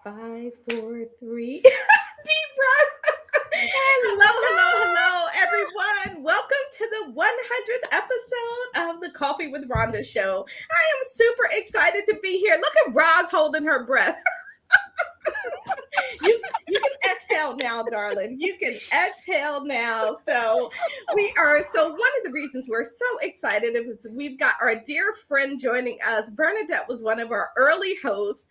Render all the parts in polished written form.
Five, four, three. Deep breath. Hello, everyone. Welcome to the 100th episode of the Coffee with Rhonda show. I am super excited to be here. Look at Roz holding her breath. You can exhale now, darling. You can exhale now. So one of the reasons we're so excited is we've got our dear friend joining us. Bernadette was one of our early hosts,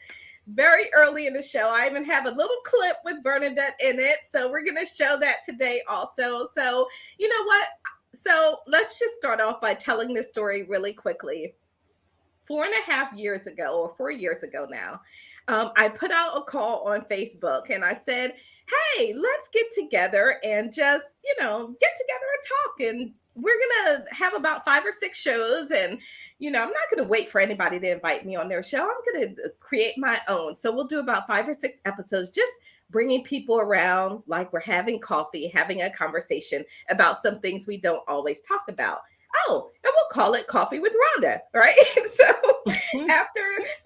very early in the show. I even have a little clip with Bernadette in it. So we're going to show that today also. So you know what? So let's just start off by telling this story really quickly. 4.5 years ago, or 4 years ago now, I put out a call on Facebook and I said, hey, let's get together and just, get together and talk. And we're going to have about 5 or 6 shows. And, I'm not going to wait for anybody to invite me on their show. I'm going to create my own. So we'll do about 5 or 6 episodes, just bringing people around like we're having coffee, having a conversation about some things we don't always talk about. Oh, and we'll call it Coffee with Rhonda, right? So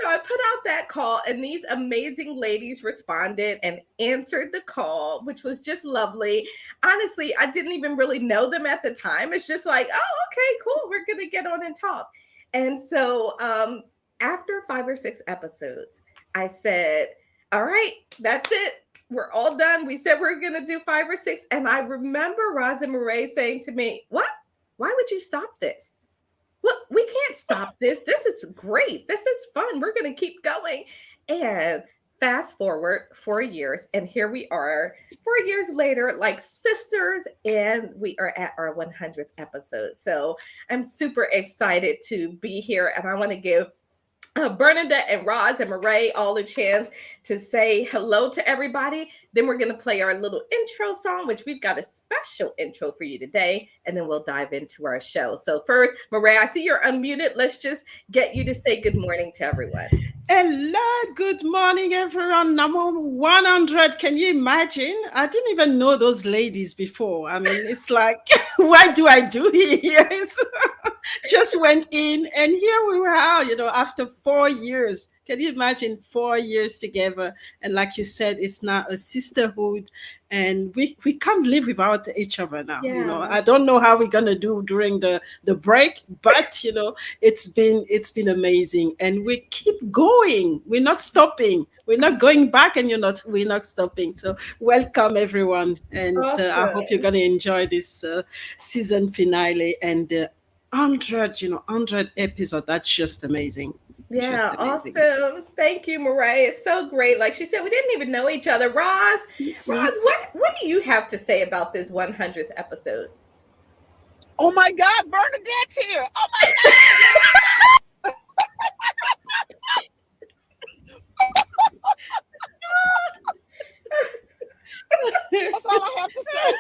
I put out that call and these amazing ladies responded and answered the call, which was just lovely. Honestly, I didn't even really know them at the time. It's just like, oh, okay, cool. We're going to get on and talk. And so after 5 or 6 episodes, I said, all right, that's it. We're all done. We said we're going to do 5 or 6. And I remember Roz and Murray saying to me, what? Why would you stop this? Well, we can't stop this. This is great. This is fun. We're going to keep going. And fast forward 4 years, and here we are 4 years later, like sisters, and we are at our 100th episode. So I'm super excited to be here, and I want to give Bernadette and Roz and Murray all a chance to say hello to everybody. Then we're going to play our little intro song, which we've got a special intro for you today, and then we'll dive into our show. So first, Murray, I see you're unmuted. Let's just get you to say good morning to everyone. Hello, good morning, everyone. Number 100. Can you imagine? I didn't even know those ladies before. I mean, it's like, what do I do here? Just went in, and here we are, after 4 years. Can you imagine 4 years together? And like you said, it's now a sisterhood, and we can't live without each other now. Yeah. I don't know how we're gonna do during the break, but it's been amazing, and we keep going. We're not stopping. We're not going back, and we're not stopping. So welcome everyone, and Awesome. I hope you're gonna enjoy this season finale and 100 episode. That's just amazing. Yeah, awesome. Thank you, Mariah. It's so great. Like she said, we didn't even know each other. Roz, what do you have to say about this 100th episode? Oh my God, Bernadette's here. Oh my God. That's all I have to say.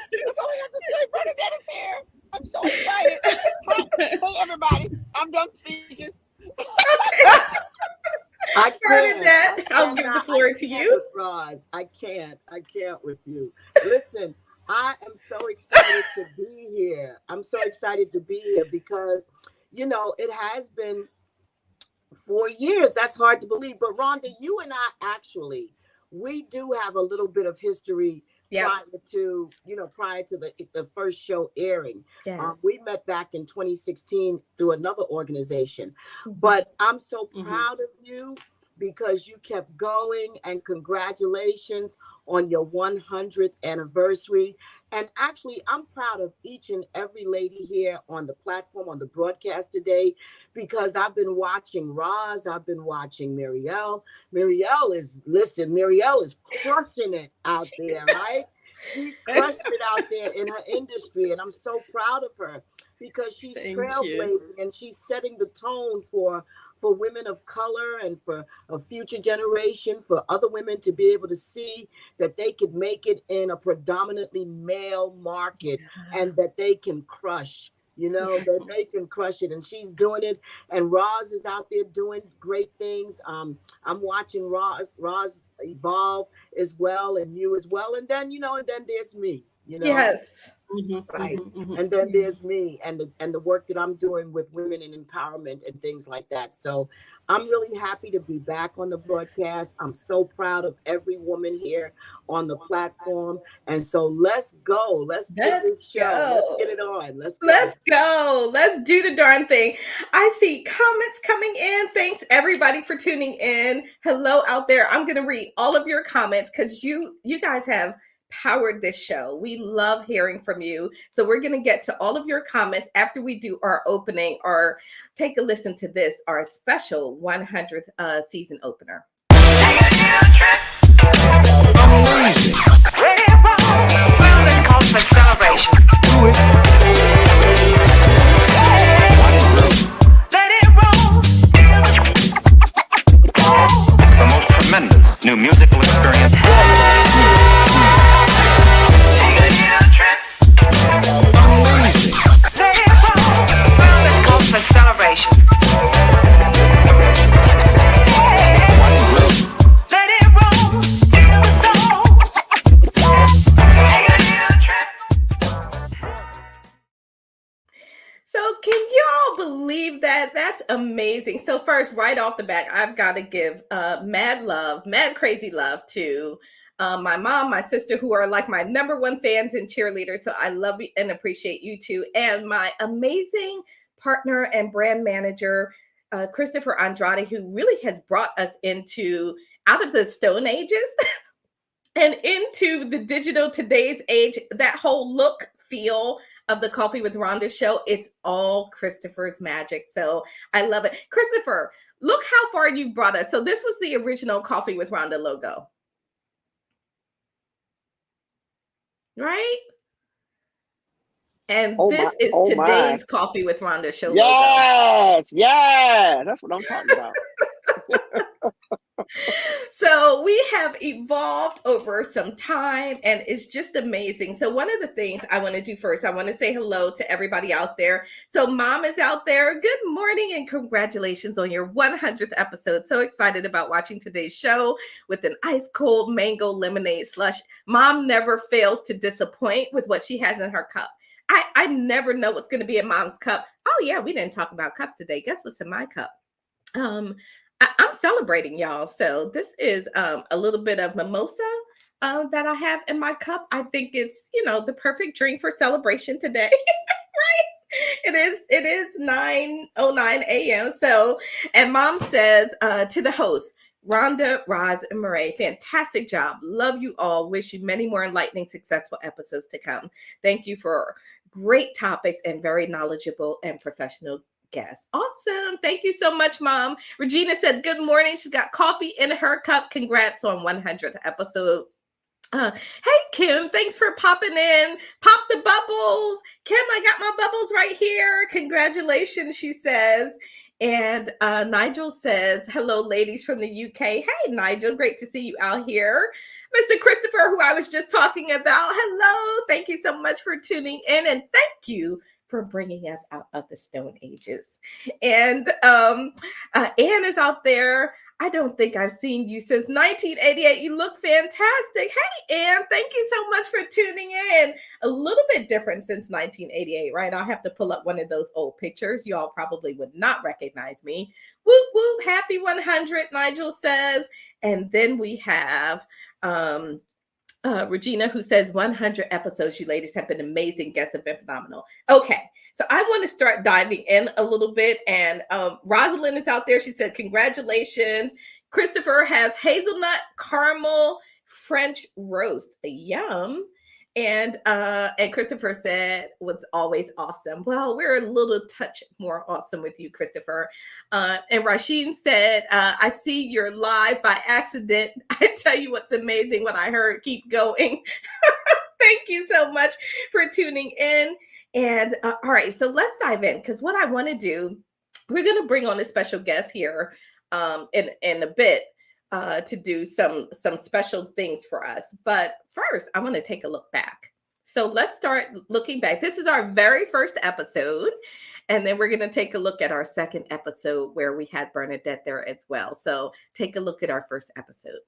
Bernadette is here. I'm so excited. Hey, everybody. I'm done speaking. Bernadette, I'll give the floor to you. Roz, I can't with you. Listen, I am so excited to be here. I'm so excited to be here because, it has been 4 years. That's hard to believe. But Rhonda, you and I we do have a little bit of history. Yep. Prior to the first show airing. Yes. We met back in 2016 through another organization. Mm-hmm. But I'm so proud of you because you kept going, and congratulations on your 100th anniversary. And actually, I'm proud of each and every lady here on the platform, on the broadcast today, because I've been watching Roz, I've been watching Marielle. Marielle is crushing it out there, right? She's crushed it out there in her industry, and I'm so proud of her because she's trailblazing and she's setting the tone for women of color and for a future generation, for other women to be able to see that they could make it in a predominantly male market and that they can crush. That they can crush it, and she's doing it. And Roz is out there doing great things. I'm watching Roz evolve as well, and you as well. And then, and then there's me. you know? Yes. Right. And then there's me and the work that I'm doing with women in empowerment and things like that. So I'm really happy to be back on the broadcast. I'm so proud of every woman here on the platform. And so let's go. Let's get Let's this show. Let's go. get it on. Let's go. Let's go. Let's do the darn thing. I see comments coming in. Thanks everybody for tuning in. Hello out there. I'm going to read all of your comments because you guys have powered this show. We love hearing from you. So we're going to get to all of your comments after we do our opening, or take a listen to this, our special 100th season opener. The most tremendous new musical experience. So can you all believe that? That's amazing. So first, right off the bat, I've got to give mad love, mad crazy love to my mom, my sister, who are like my number one fans and cheerleaders. So I love you and appreciate you too. And my amazing partner and brand manager, Christopher Andrade, who really has brought us out of the Stone Ages and into the digital today's age, that whole look, feel of the Coffee with Rhonda show. It's all Christopher's magic. So I love it. Christopher, look how far you brought us. So this was the original Coffee with Rhonda logo, right? And this is today's Coffee with Rhonda show logo. Yes, that's what I'm talking about. So we have evolved over some time, and it's just amazing. So one of the things I want to do first, I want to say hello to everybody out there. So Mom is out there. Good morning and congratulations on your 100th episode. So excited about watching today's show with an ice cold mango lemonade slush. Mom never fails to disappoint with what she has in her cup. I never know what's going to be in Mom's cup. Oh yeah, we didn't talk about cups today. Guess what's in my cup? I'm celebrating, y'all. So this is a little bit of mimosa that I have in my cup. I think it's, the perfect drink for celebration today, right? It is 9:09 a.m. So, and Mom says to the host, Rhonda, Roz, and Murray, fantastic job. Love you all. Wish you many more enlightening, successful episodes to come. Thank you for great topics and very knowledgeable and professional guests. Awesome. Thank you so much, Mom. Regina said, good morning. She's got coffee in her cup. Congrats on 100th episode. Hey, Kim, thanks for popping in. Pop the bubbles. Kim, I got my bubbles right here. Congratulations, she says. And Nigel says, hello, ladies from the UK. Hey, Nigel, great to see you out here. Mr. Christopher, who I was just talking about, hello. Thank you so much for tuning in, and thank you for bringing us out of the Stone Ages. And Anne is out there. I don't think I've seen you since 1988. You look fantastic. Hey, Anne, thank you so much for tuning in. A little bit different since 1988, right? I'll have to pull up one of those old pictures. You all probably would not recognize me. Whoop, whoop, happy 100, Nigel says. And then we have Regina, who says 100 episodes. You ladies have been amazing. Guests have been phenomenal. Okay, so I want to start diving in a little bit. And Rosalind is out there. She said, congratulations. Christopher has hazelnut caramel French roast. Yum. And Christopher said was always awesome. Well, we're a little touch more awesome with you, Christopher. And Rasheen said, I see you're live by accident. I tell you what's amazing, what I heard. Keep going. Thank you so much for tuning in. And all right, so let's dive in, because what I want to do, we're going to bring on a special guest here in a bit. To do some special things for us. But first, I want to take a look back. So let's start looking back. This is our very first episode. And then we're going to take a look at our second episode where we had Bernadette there as well. So take a look at our first episode.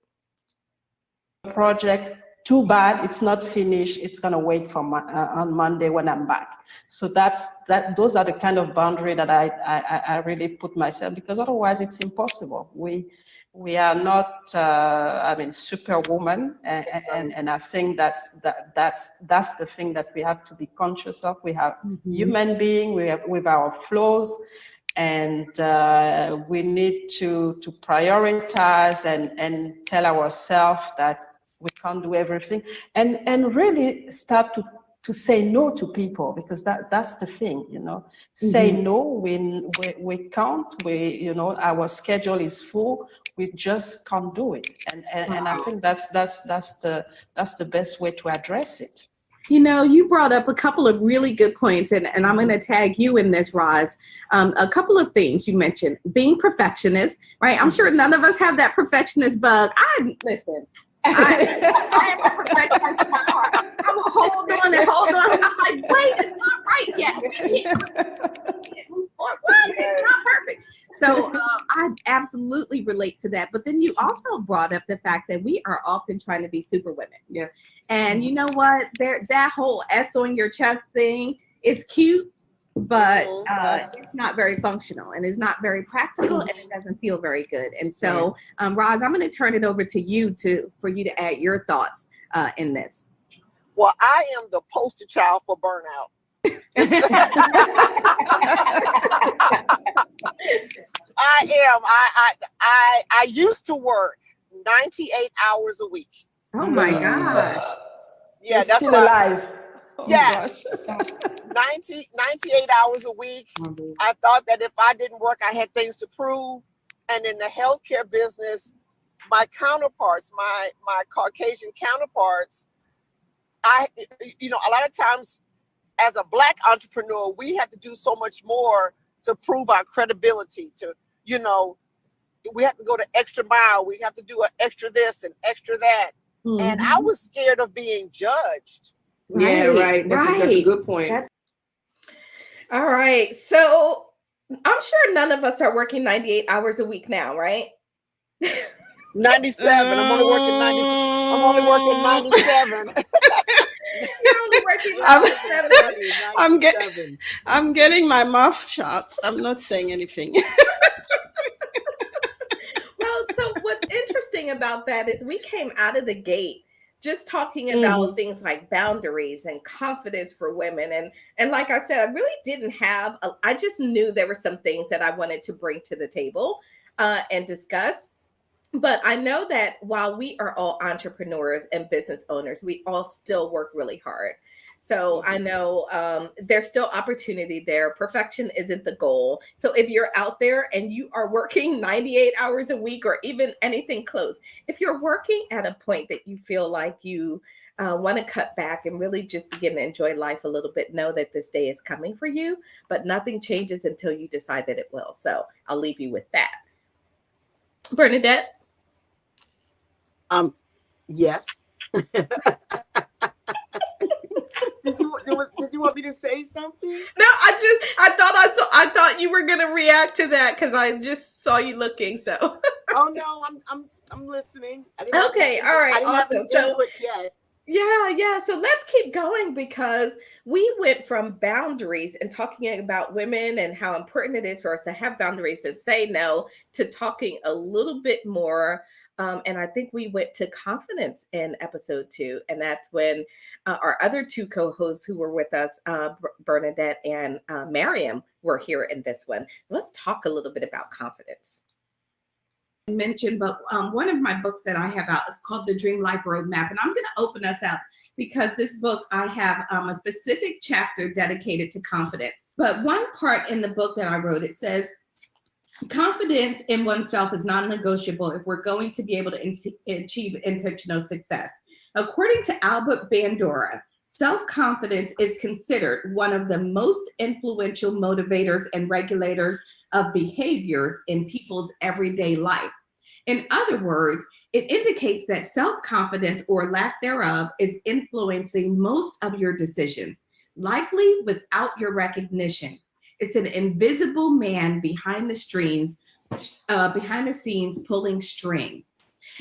Project too bad, it's not finished, it's going to wait for on Monday when I'm back. So those are the kind of boundary that I really put myself, because otherwise it's impossible. We are not, superwoman, and I think that's the thing that we have to be conscious of. We have human being, we have with our flaws, and we need to prioritize and tell ourselves that we can't do everything, and really start to say no to people, because that's the thing, say no. We can't, our schedule is full, we just can't do it, and I think that's the best way to address it. You brought up a couple of really good points, and I'm going to tag you in this, Roz. A couple of things you mentioned: being perfectionist, right? I'm sure none of us have that perfectionist bug. I am a perfectionist in my heart. I will hold on. I'm like, wait, it's not right yet. We can't move forward. What? It's not perfect. So I absolutely relate to that. But then you also brought up the fact that we are often trying to be super women. Yes. And you know what? That whole S on your chest thing is cute, but it's not very functional, and it's not very practical, and it doesn't feel very good. And so, Roz, I'm going to turn it over to you for you to add your thoughts in this. Well, I am the poster child for burnout. I am. I used to work 98 hours a week. Oh my God. Yeah, that's still alive. Yes. 98 hours a week. I thought that if I didn't work, I had things to prove. And in the healthcare business, my counterparts, my Caucasian counterparts, a lot of times as a Black entrepreneur, we have to do so much more to prove our credibility, we have to go the extra mile. We have to do an extra this and extra that. And I was scared of being judged. Yeah, right. That's a good point. All right. So I'm sure none of us are working 98 hours a week now, right? 97. I'm only working 97. You're only working 97. I'm getting my mouth shut. I'm not saying anything. Well, so what's interesting about that is we came out of the gate just talking about things like boundaries and confidence for women. And like I said, I really didn't have, I just knew there were some things that I wanted to bring to the table and discuss. But I know that while we are all entrepreneurs and business owners, we all still work really hard. So I know there's still opportunity there. Perfection isn't the goal. So if you're out there and you are working 98 hours a week or even anything close, if you're working at a point that you feel like you want to cut back and really just begin to enjoy life a little bit, know that this day is coming for you, but nothing changes until you decide that it will. So I'll leave you with that. Bernadette? Yes. Did you want me to say something? No, I thought you were gonna react to that because I just saw you looking. So. Oh no, I'm listening. Okay, all right, awesome. So yet. Yeah. So let's keep going, because we went from boundaries and talking about women and how important it is for us to have boundaries and say no, to talking a little bit more. And I think we went to confidence in episode 2. And that's when our other 2 co-hosts who were with us, Bernadette and Miriam, were here in this one. Let's talk a little bit about confidence. Mentioned, but one of my books that I have out is called The Dream Life Roadmap. And I'm going to open us up because this book, I have a specific chapter dedicated to confidence. But one part in the book that I wrote, it says, confidence in oneself is non-negotiable if we're going to be able to achieve intentional success. According to Albert Bandura, self-confidence is considered one of the most influential motivators and regulators of behaviors in people's everyday life. In other words, it indicates that self-confidence or lack thereof is influencing most of your decisions, likely without your recognition. It's an invisible man behind the scenes pulling strings.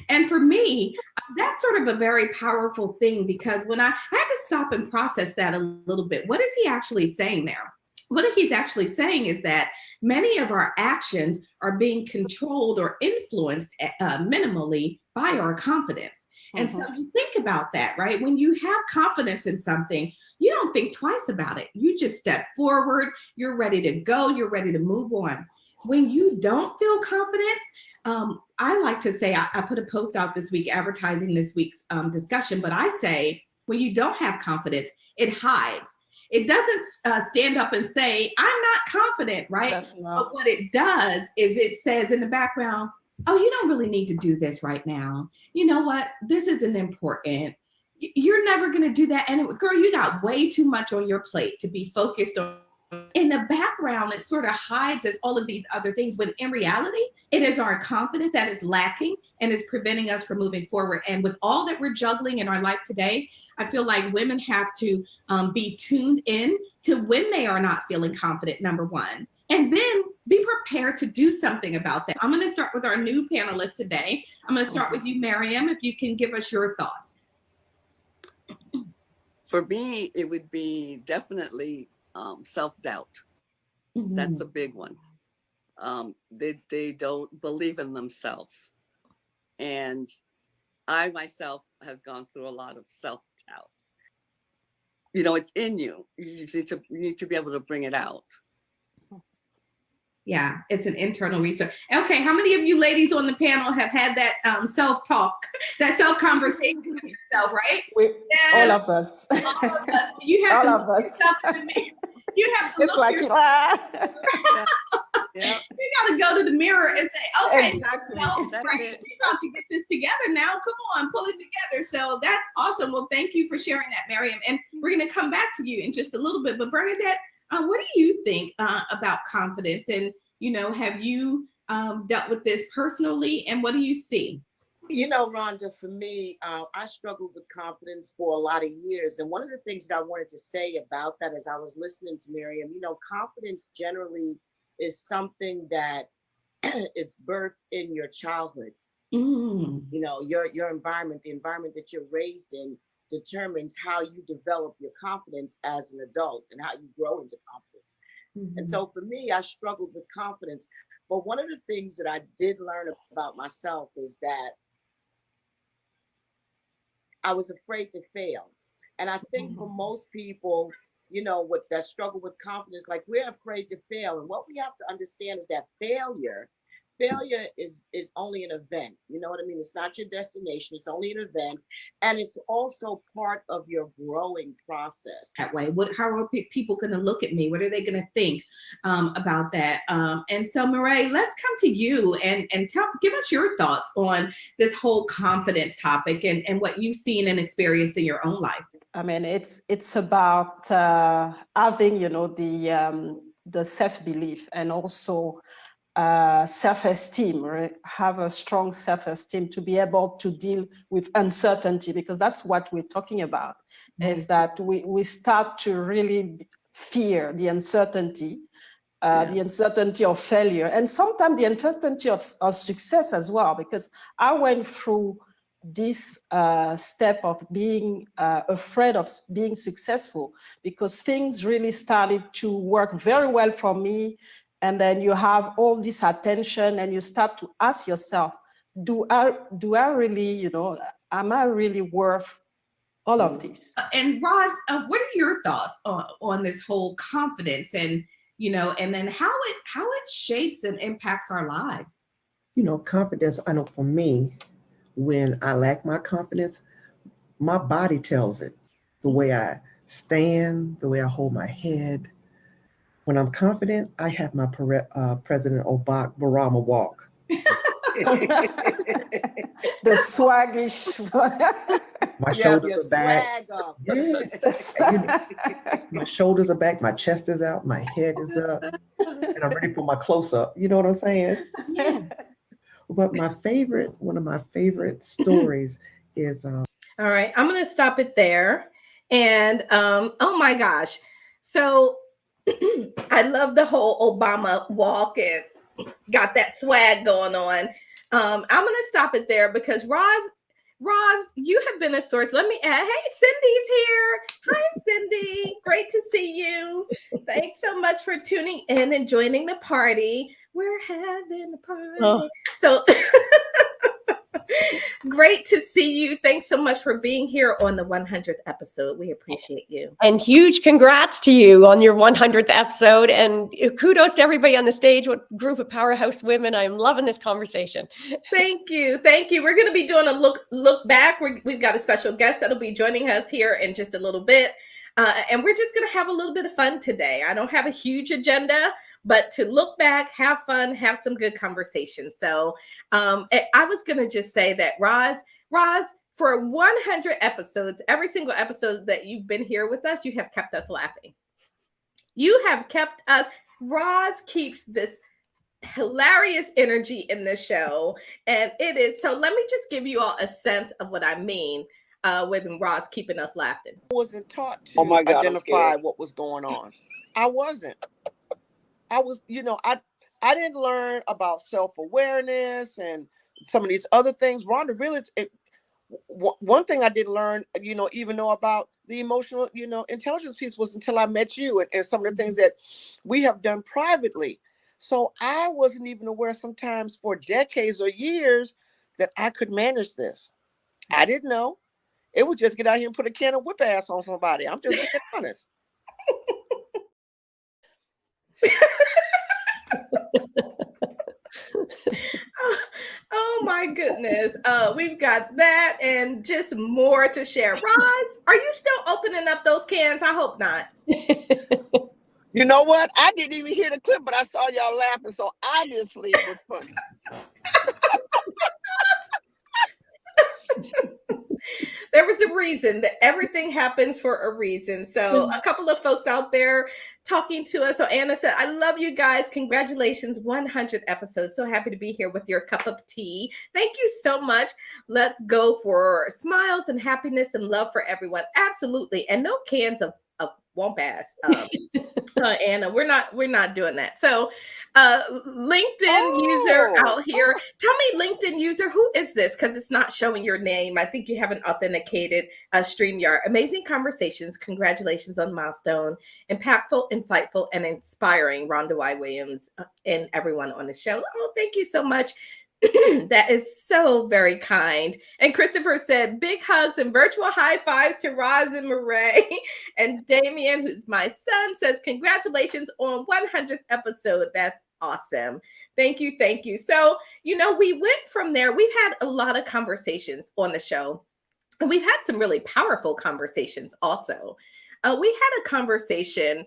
And for me, I've that's sort of a very powerful thing, because when I had to stop and process that a little bit. What is he actually saying there? What he's actually saying is that many of our actions are being controlled or influenced minimally by our confidence. And so you think about that, right? When you have confidence in something, you don't think twice about it. You just step forward, you're ready to go, you're ready to move on. When you don't feel confidence, I like to say, I put a post out this week advertising this week's discussion, but I say, when you don't have confidence, it hides. It doesn't stand up and say, I'm not confident, right? But what it does is it says in the background, oh, you don't really need to do this right now. You know what? This isn't important. You're never going to do that. And girl, you got way too much on your plate to be focused on. In the background, it sort of hides as all of these other things, when in reality, it is our confidence that is lacking and is preventing us from moving forward. And with all that we're juggling in our life today, I feel like women have to be tuned in to when they are not feeling confident, number one, and then be prepared to do something about that. I'm going to start with our new panelist today. I'm going to start with you, Miriam, if you can give us your thoughts. For me, it would be definitely self-doubt. That's a big one. They don't believe in themselves. And I myself have gone through a lot of self-doubt. You know, it's in you. You just need to be able to bring it out. Yeah, it's an internal research. Okay, how many of you ladies on the panel have had that self-talk, that self-conversation with yourself, right? All of us. All of us. You have all to of us. You have to It's look like, yourself. Yeah. You got to go to the mirror and say, okay, Exactly. we're about to get this together now. Come on, pull it together. So that's awesome. Well, thank you for sharing that, Miriam. And we're going to come back to you in just a little bit. But Bernadette, what do you think about confidence? And, you know, have you dealt with this personally? And what do you see? You know, Rhonda, for me, I struggled with confidence for a lot of years. And one of the things that I wanted to say about that as I was listening to Miriam, you know, confidence generally is something that it's birthed in your childhood. You know, your environment, the environment that you're raised in determines how you develop your confidence as an adult and how you grow into confidence. And so for me, I struggled with confidence. But one of the things that I did learn about myself is that I was afraid to fail. And I think for most people, you know, with that struggle with confidence, like we're afraid to fail. And what we have to understand is that failure is only an event. You know what I mean? It's not your destination. It's only an event. And it's also part of your growing process. That way, how are people going to look at me? What are they going to think about that? And so, Marae, let's come to you and give us your thoughts on this whole confidence topic and what you've seen and experienced in your own life. I mean, it's about having, you know, the self-belief and also self-esteem, right? Have a strong self-esteem to be able to deal with uncertainty, because that's what we're talking about, is that we start to really fear the uncertainty, the uncertainty of failure, and sometimes the uncertainty of success as well, because I went through this step of being afraid of being successful, because things really started to work very well for me. And then you have all this attention and you start to ask yourself, do I really, you know, am I really worth all of this? And Roz, what are your thoughts on this whole confidence and, you know, and then how it shapes and impacts our lives? You know, confidence, I know for me, when I lack my confidence, my body tells it. The way I stand, the way I hold my head. When I'm confident, I have my President Obama walk. The swaggish. My shoulders are back. Yeah. My shoulders are back, my chest is out, my head is up, and I'm ready for my close-up. You know what I'm saying? Yeah. But one of my favorite stories is All right, I'm going to stop it there. And oh my gosh. So I love the whole Obama walk and got that swag going on. I'm going to stop it there because Roz Roz, you have been a source. Let me add, hey, Cindy's here. Hi, Cindy. Great to see you. Thanks so much for tuning in and joining the party. We're having a party. Oh. So great to see you. Thanks so much for being here on the 100th episode. We appreciate you. And huge congrats to you on your 100th episode. And kudos to everybody on the stage. What group of powerhouse women. I'm loving this conversation. Thank you. Thank you. We're going to be doing a look back. We've got a special guest that'll be joining us here in just a little bit. And we're just going to have a little bit of fun today. I don't have a huge agenda, but to look back, have fun, have some good conversation. So I was going to just say that, Roz, for 100 episodes, every single episode that you've been here with us, you have kept us laughing. You have kept us. Roz keeps this hilarious energy in the show. And it is. So let me just give you all a sense of what I mean with Roz keeping us laughing. I wasn't taught to identify what was going on. I wasn't. I was, I didn't learn about self-awareness and some of these other things. Rhonda, really, one thing I didn't learn, even know about the emotional, intelligence piece was until I met you and some of the things that we have done privately. So I wasn't even aware sometimes for decades or years that I could manage this. I didn't know. It was just get out here and put a can of whip ass on somebody. I'm just being honest. Oh my goodness. We've got that and just more to share. Roz, are you still opening up those cans? I hope not. You know what? I didn't even hear the clip, but I saw y'all laughing, so obviously it was funny. There was a reason that everything happens for a reason. So a couple of folks out there talking to us. So Anna said, I love you guys. Congratulations, 100 episodes. So happy to be here with your cup of tea. Thank you so much. Let's go for smiles and happiness and love for everyone. Absolutely. And no cans of won't pass. Anna, we're not doing that. So LinkedIn user out here. Tell me, LinkedIn user, who is this? Because it's not showing your name. I think you haven't authenticated StreamYard. Amazing conversations. Congratulations on the milestone. Impactful, insightful, and inspiring. Rhonda Y. Williams and everyone on the show. Oh, thank you so much. That is so very kind. And Christopher said, big hugs and virtual high fives to Roz and Murray. And Damien, who's my son, says, congratulations on 100th episode. That's awesome. Thank you. Thank you. So, we went from there. We've had a lot of conversations on the show. And we've had some really powerful conversations also. We had a conversation.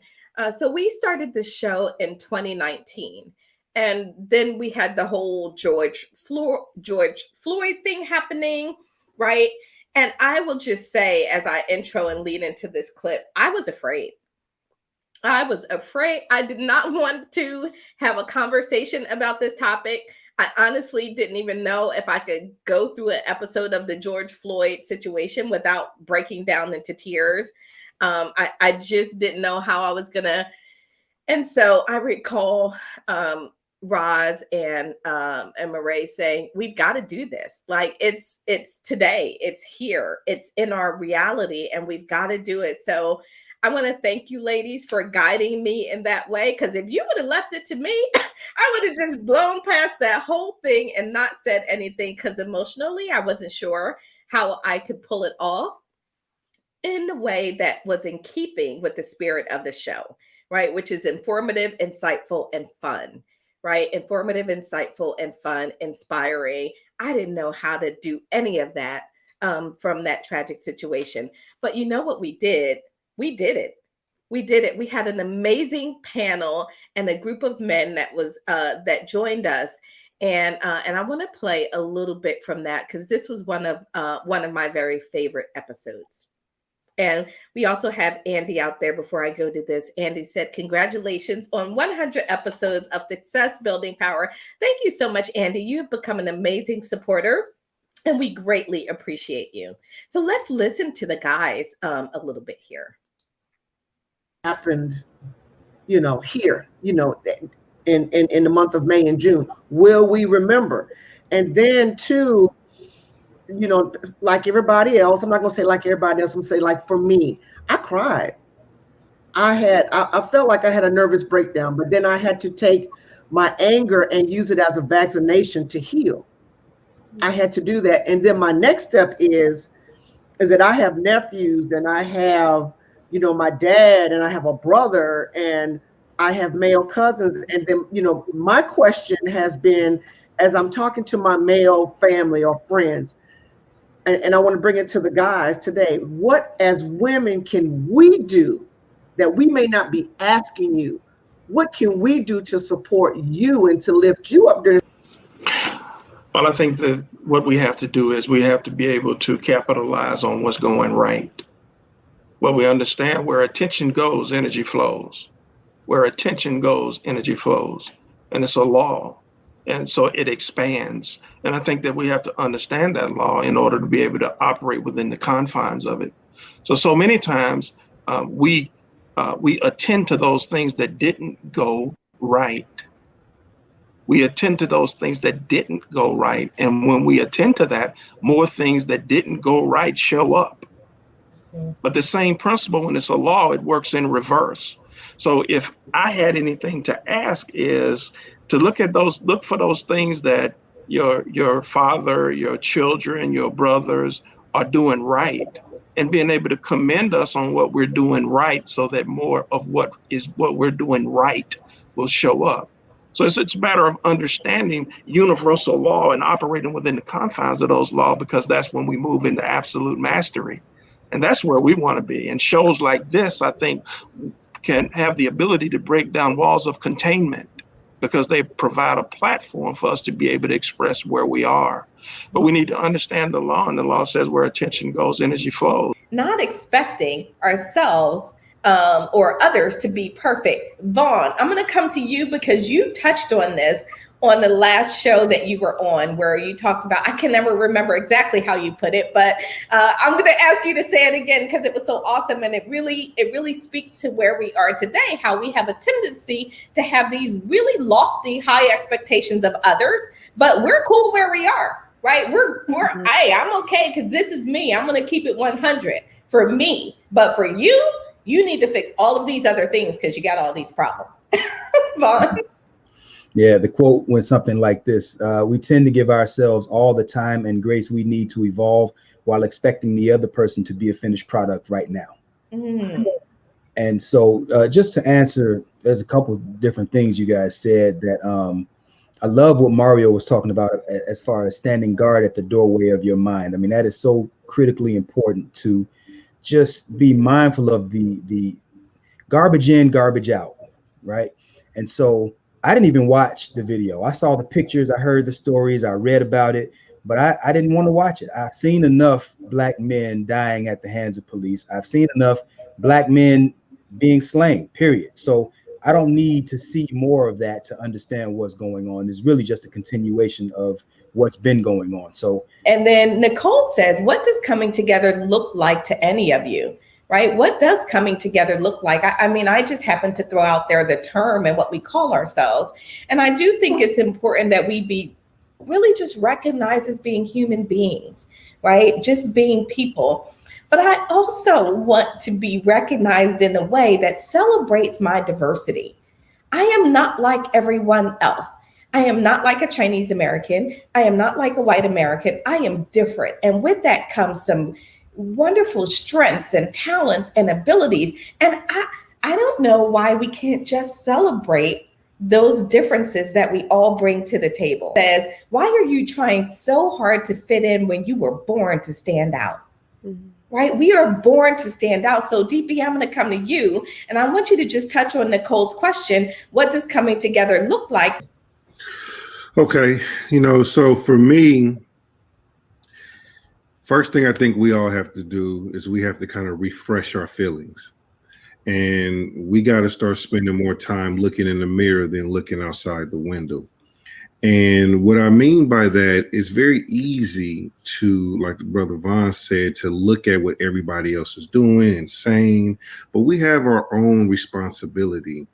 So we started the show in 2019. And then we had the whole George Floyd thing happening, right? And I will just say, as I intro and lead into this clip, I was afraid. I did not want to have a conversation about this topic. I honestly didn't even know if I could go through an episode of the George Floyd situation without breaking down into tears. I just didn't know how I was gonna. And so I recall Roz and Murray saying, we've got to do this. Like it's today, it's here, it's in our reality, and we've got to do it. So I want to thank you ladies for guiding me in that way. Because if you would have left it to me, I would have just blown past that whole thing and not said anything, because emotionally, I wasn't sure how I could pull it off in a way that was in keeping with the spirit of the show, right? Which is informative, insightful, and fun. Right? Informative, insightful, and fun, inspiring. I didn't know how to do any of that from that tragic situation. But you know what we did? We did it. We did it. We had an amazing panel and a group of men that joined us. And I want to play a little bit from that, because this was one of my very favorite episodes. And we also have Andy out there before I go to this. Andy said, congratulations on 100 episodes of Success Building Power. Thank you so much, Andy. You have become an amazing supporter, and we greatly appreciate you. So let's listen to the guys a little bit here. Happened, here, in the month of May and June. Will we remember? And then too, you know, like everybody else, I'm not gonna say like everybody else, I'm gonna say like for me, I cried. I felt like I had a nervous breakdown, but then I had to take my anger and use it as a vaccination to heal. I had to do that. And then my next step is that I have nephews and I have, you know, my dad and I have a brother and I have male cousins. And then, you know, my question has been, as I'm talking to my male family or friends, and I want to bring it to the guys today, what as women can we do that we may not be asking you? What can we do to support you and to lift you up during? Well, I think that what we have to do is we have to be able to capitalize on what's going right. Well, we understand where attention goes, energy flows. Where attention goes, energy flows. And it's a law. And so it expands. And I think that we have to understand that law in order to be able to operate within the confines of it. So many times we attend to those things that didn't go right. We attend to those things that didn't go right. And when we attend to that, more things that didn't go right show up. But the same principle, when it's a law, it works in reverse. So if I had anything to ask is to look for those things that your father, your children, your brothers are doing right, and being able to commend us on what we're doing right so that more of what we're doing right will show up. So it's a matter of understanding universal law and operating within the confines of those laws, because that's when we move into absolute mastery. And that's where we want to be. And shows like this, I think, can have the ability to break down walls of containment, because they provide a platform for us to be able to express where we are. But we need to understand the law, and the law says where attention goes, energy flows. Not expecting ourselves or others to be perfect. Vaughn, I'm going to come to you because you touched on this on the last show that you were on, where you talked about, I can never remember exactly how you put it, but I'm going to ask you to say it again because it was so awesome. And it really speaks to where we are today, how we have a tendency to have these really lofty, high expectations of others, but we're cool where we are, right? Hey, I'm okay because this is me. I'm going to keep it 100 for me, but for you, you need to fix all of these other things because you got all these problems. Vaughn? Yeah, the quote went something like this. We tend to give ourselves all the time and grace we need to evolve while expecting the other person to be a finished product right now. Mm. And so just to answer, there's a couple of different things you guys said that I love what Mario was talking about as far as standing guard at the doorway of your mind. I mean, that is so critically important to just be mindful of the garbage in, garbage out, right? And so I didn't even watch the video. I saw the pictures, I heard the stories, I read about it, but I didn't want to watch it. I've seen enough Black men dying at the hands of police. I've seen enough Black men being slain, period. So I don't need to see more of that to understand what's going on. It's really just a continuation of what's been going on. So, and then Nicole says, what does coming together look like to any of you? Right? What does coming together look like? I mean, I just happen to throw out there the term and what we call ourselves. And I do think it's important that we be really just recognized as being human beings, right? Just being people. But I also want to be recognized in a way that celebrates my diversity. I am not like everyone else. I am not like a Chinese American. I am not like a white American. I am different. And with that comes some wonderful strengths and talents and abilities. And I don't know why we can't just celebrate those differences that we all bring to the table. Says, why are you trying so hard to fit in when you were born to stand out? Mm-hmm. Right? We are born to stand out. So DP, I'm going to come to you and I want you to just touch on Nicole's question. What does coming together look like? Okay. So for me, first thing I think we all have to do is we have to kind of refresh our feelings. And we got to start spending more time looking in the mirror than looking outside the window. And what I mean by that is very easy to, like Brother Vaughn said, to look at what everybody else is doing and saying, but we have our own responsibility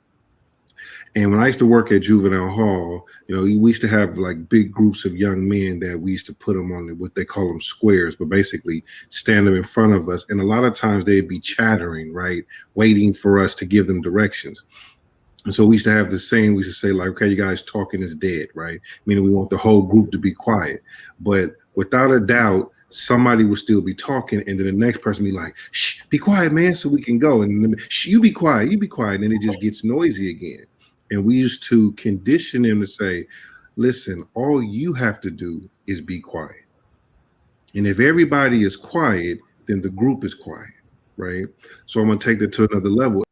And when I used to work at juvenile hall, we used to have like big groups of young men that we used to put them on what they call them squares, but basically stand them in front of us. And a lot of times they'd be chattering, right? Waiting for us to give them directions. And so we used to have the saying, we used to say like, okay, you guys talking is dead, right? Meaning we want the whole group to be quiet. But without a doubt, somebody will still be talking, and then the next person be like, shh, be quiet, man, so we can go. And then, shh, you be quiet, and then it just gets noisy again. And we used to condition them to say, listen, all you have to do is be quiet. And if everybody is quiet, then the group is quiet, right? So I'm going to take that to another level.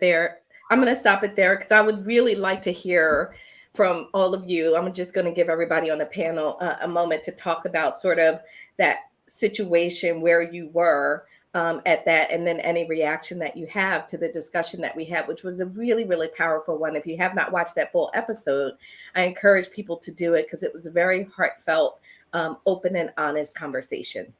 There, I'm going to stop it there because I would really like to hear from all of you. I'm just going to give everybody on the panel a moment to talk about sort of that situation where you were at that, and then any reaction that you have to the discussion that we had, which was a really, really powerful one. If you have not watched that full episode, I encourage people to do it because it was a very heartfelt, open and honest conversation.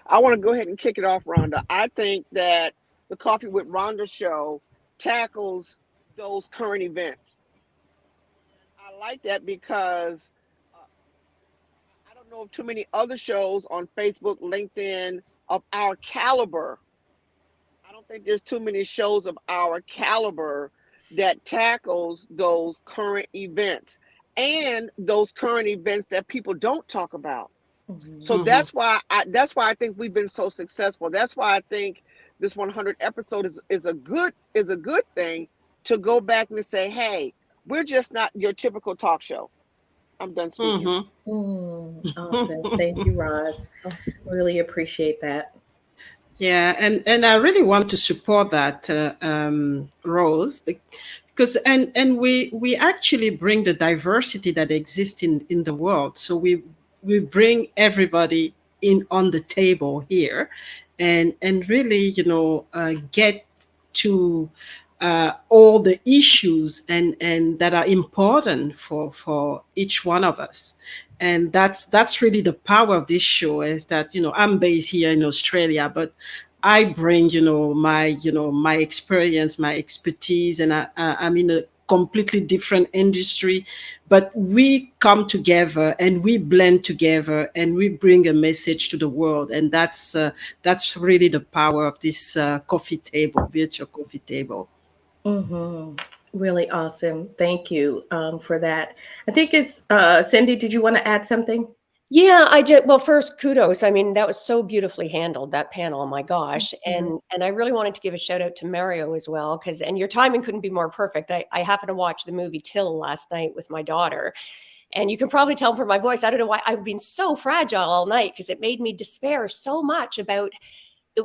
I want to go ahead and kick it off, Rhonda. I think that the Coffee with Rhonda show tackles those current events. I like that because I don't know of too many other shows on Facebook, LinkedIn of our caliber. I don't think there's too many shows of our caliber that tackles those current events and those current events that people don't talk about. So that's why I think we've been so successful. That's why I think this 100 episode is a good thing to go back and say, hey, we're just not your typical talk show. I'm done speaking. Awesome. Thank you, Roz. Really appreciate that. Yeah, and I really want to support that, Rose, because and we actually bring the diversity that exists in the world. So we bring everybody in on the table here, and really get to all the issues and that are important for each one of us. And that's really the power of this show, is that I'm based here in Australia, but I bring my experience, my expertise, and I'm in a completely different industry, but we come together and we blend together and we bring a message to the world. And that's really the power of this coffee table, virtual coffee table. Really awesome. Thank you for that. I think it's Cindy, did you want to add something? Yeah, well, first, kudos. I mean, that was so beautifully handled, that panel. Oh my gosh. And I really wanted to give a shout out to Mario as well, and your timing couldn't be more perfect. I happened to watch the movie Till last night with my daughter. And you can probably tell from my voice, I don't know why I've been so fragile all night, because it made me despair so much about,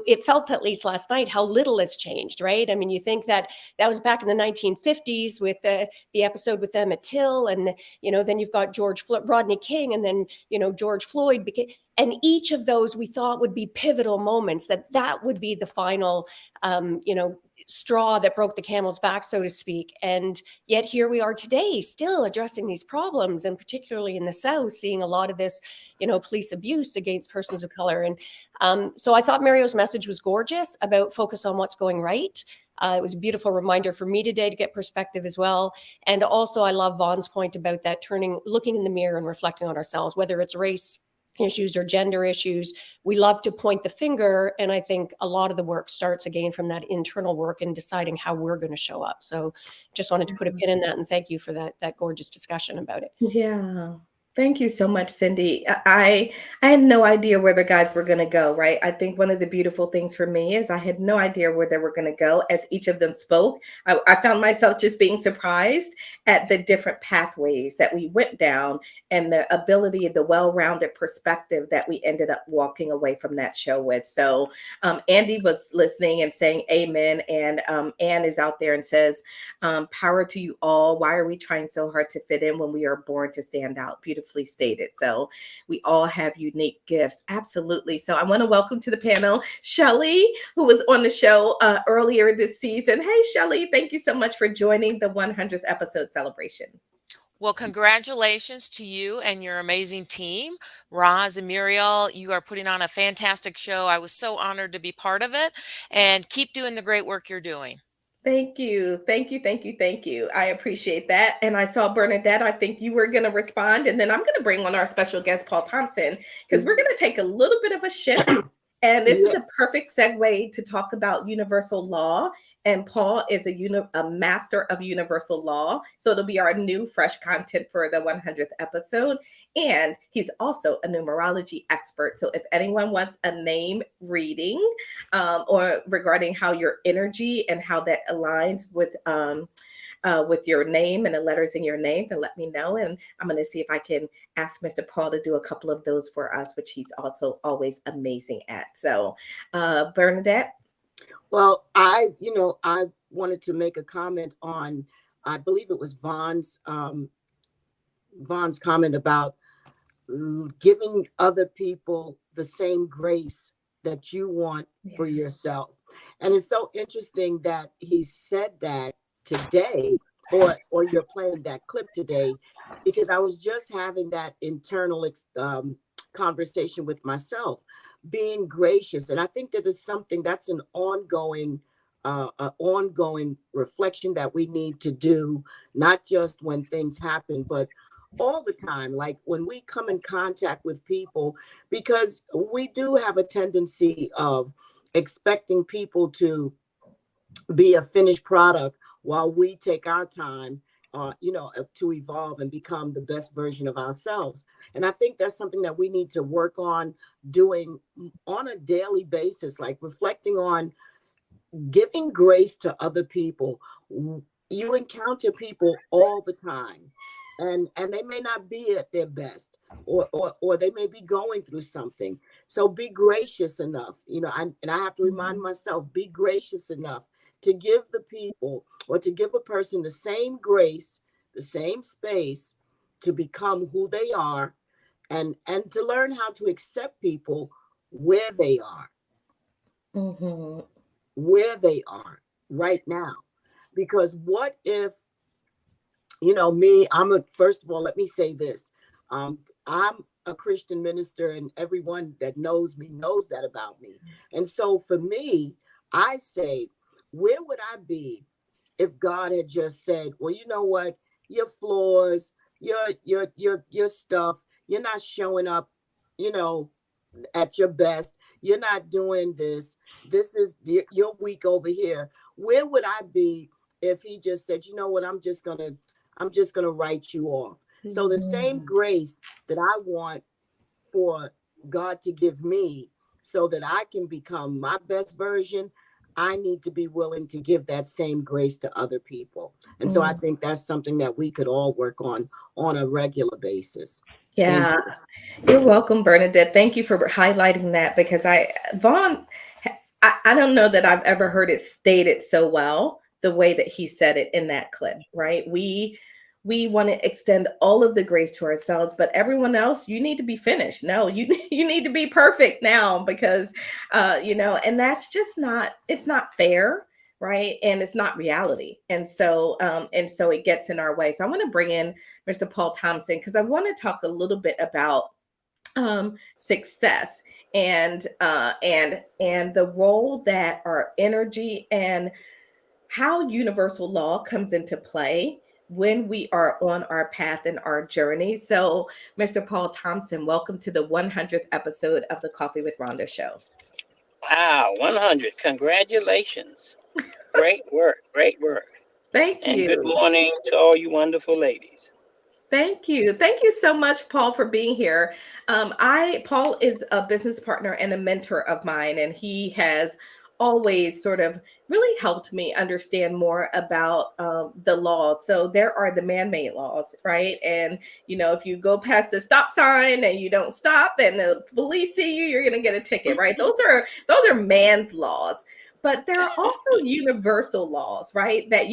it felt, at least last night, how little it's changed, right? I mean, you think that was back in the 1950s with the episode with Emmett Till, and then you've got Rodney King, and then George Floyd, and each of those we thought would be pivotal moments, that would be the final straw that broke the camel's back, so to speak. And yet here we are today, still addressing these problems, and particularly in the South, seeing a lot of this police abuse against persons of color. And so I thought Mario's message was gorgeous about focus on what's going right. It was a beautiful reminder for me today to get perspective as well. And also I love Vaughn's point about that looking in the mirror and reflecting on ourselves, whether it's race issues or gender issues. We love to point the finger, and I think a lot of the work starts again from that internal work and deciding how we're going to show up. So just wanted to put a pin in that, and thank you for that gorgeous discussion about it. Yeah. Thank you so much, Cindy. I had no idea where the guys were going to go, right? I think one of the beautiful things for me is I had no idea where they were going to go as each of them spoke. I found myself just being surprised at the different pathways that we went down and the ability of the well-rounded perspective that we ended up walking away from that show with. So Andy was listening and saying amen. And Anne is out there and says, power to you all. Why are we trying so hard to fit in when we are born to stand out? Beautifully stated. So we all have unique gifts. Absolutely. So I want to welcome to the panel Shelly, who was on the show earlier this season. Hey, Shelly, thank you so much for joining the 100th episode celebration. Well, congratulations to you and your amazing team. Roz and Muriel, you are putting on a fantastic show. I was so honored to be part of it, and keep doing the great work you're doing. Thank you. Thank you. Thank you. Thank you. I appreciate that. And I saw Bernadette. I think you were going to respond. And then I'm going to bring on our special guest, Paul Thompson, because we're going to take a little bit of a shift. And this is a perfect segue to talk about universal law. And Paul is a master of universal law. So it'll be our new fresh content for the 100th episode. And he's also a numerology expert. So if anyone wants a name reading or regarding how your energy and how that aligns with your name and the letters in your name, then let me know. And I'm going to see if I can ask Mr. Paul to do a couple of those for us, which he's also always amazing at. So, Bernadette. Well, I wanted to make a comment on, I believe it was Vaughn's comment about giving other people the same grace that you want for yourself. And it's so interesting that he said that today, or you're playing that clip today, because I was just having that internal conversation with myself, being gracious. And I think that is something that's an ongoing reflection that we need to do, not just when things happen, but all the time, like when we come in contact with people, because we do have a tendency of expecting people to be a finished product while we take our time to evolve and become the best version of ourselves. And I think that's something that we need to work on doing on a daily basis, like reflecting on giving grace to other people. You encounter people all the time, and they may not be at their best, or they may be going through something. So be gracious enough, and I have to remind myself, be gracious enough to give the people, or to give a person, the same grace, the same space to become who they are, and to learn how to accept people where they are. Where they are right now. Because what if, me, first of all, let me say this. I'm a Christian minister, and everyone that knows me knows that about me. And so for me, I say, where would I be if God had just said, well, you know what, your flaws, your stuff, you're not showing up, at your best. You're not doing this. This is your week over here. Where would I be if he just said, you know what, I'm just gonna write you off. So the same grace that I want for God to give me so that I can become my best version, I need to be willing to give that same grace to other people. And so I think that's something that we could all work on a regular basis. Yeah, you're welcome, Bernadette. Thank you for highlighting that, because Vaughn, I don't know that I've ever heard it stated so well the way that he said it in that clip, right? We want to extend all of the grace to ourselves, but everyone else, you need to be finished. No, you need to be perfect now, because, and that's just it's not fair. Right. And it's not reality. And so it gets in our way. So I want to bring in Mr. Paul Thompson, because I want to talk a little bit about success and the role that our energy and how universal law comes into play when we are on our path and our journey. So, Mr. Paul Thompson, welcome to the 100th episode of the Coffee with Rhonda show. Wow, 100. Congratulations. Great work. Great work. Thank you. And good morning to all you wonderful ladies. Thank you. Thank you so much, Paul, for being here. Paul is a business partner and a mentor of mine, and he has always sort of really helped me understand more about the laws. So there are the man-made laws, right? And, if you go past the stop sign and you don't stop and the police see you, you're going to get a ticket, right? Those are man's laws. But there are also universal laws, right, that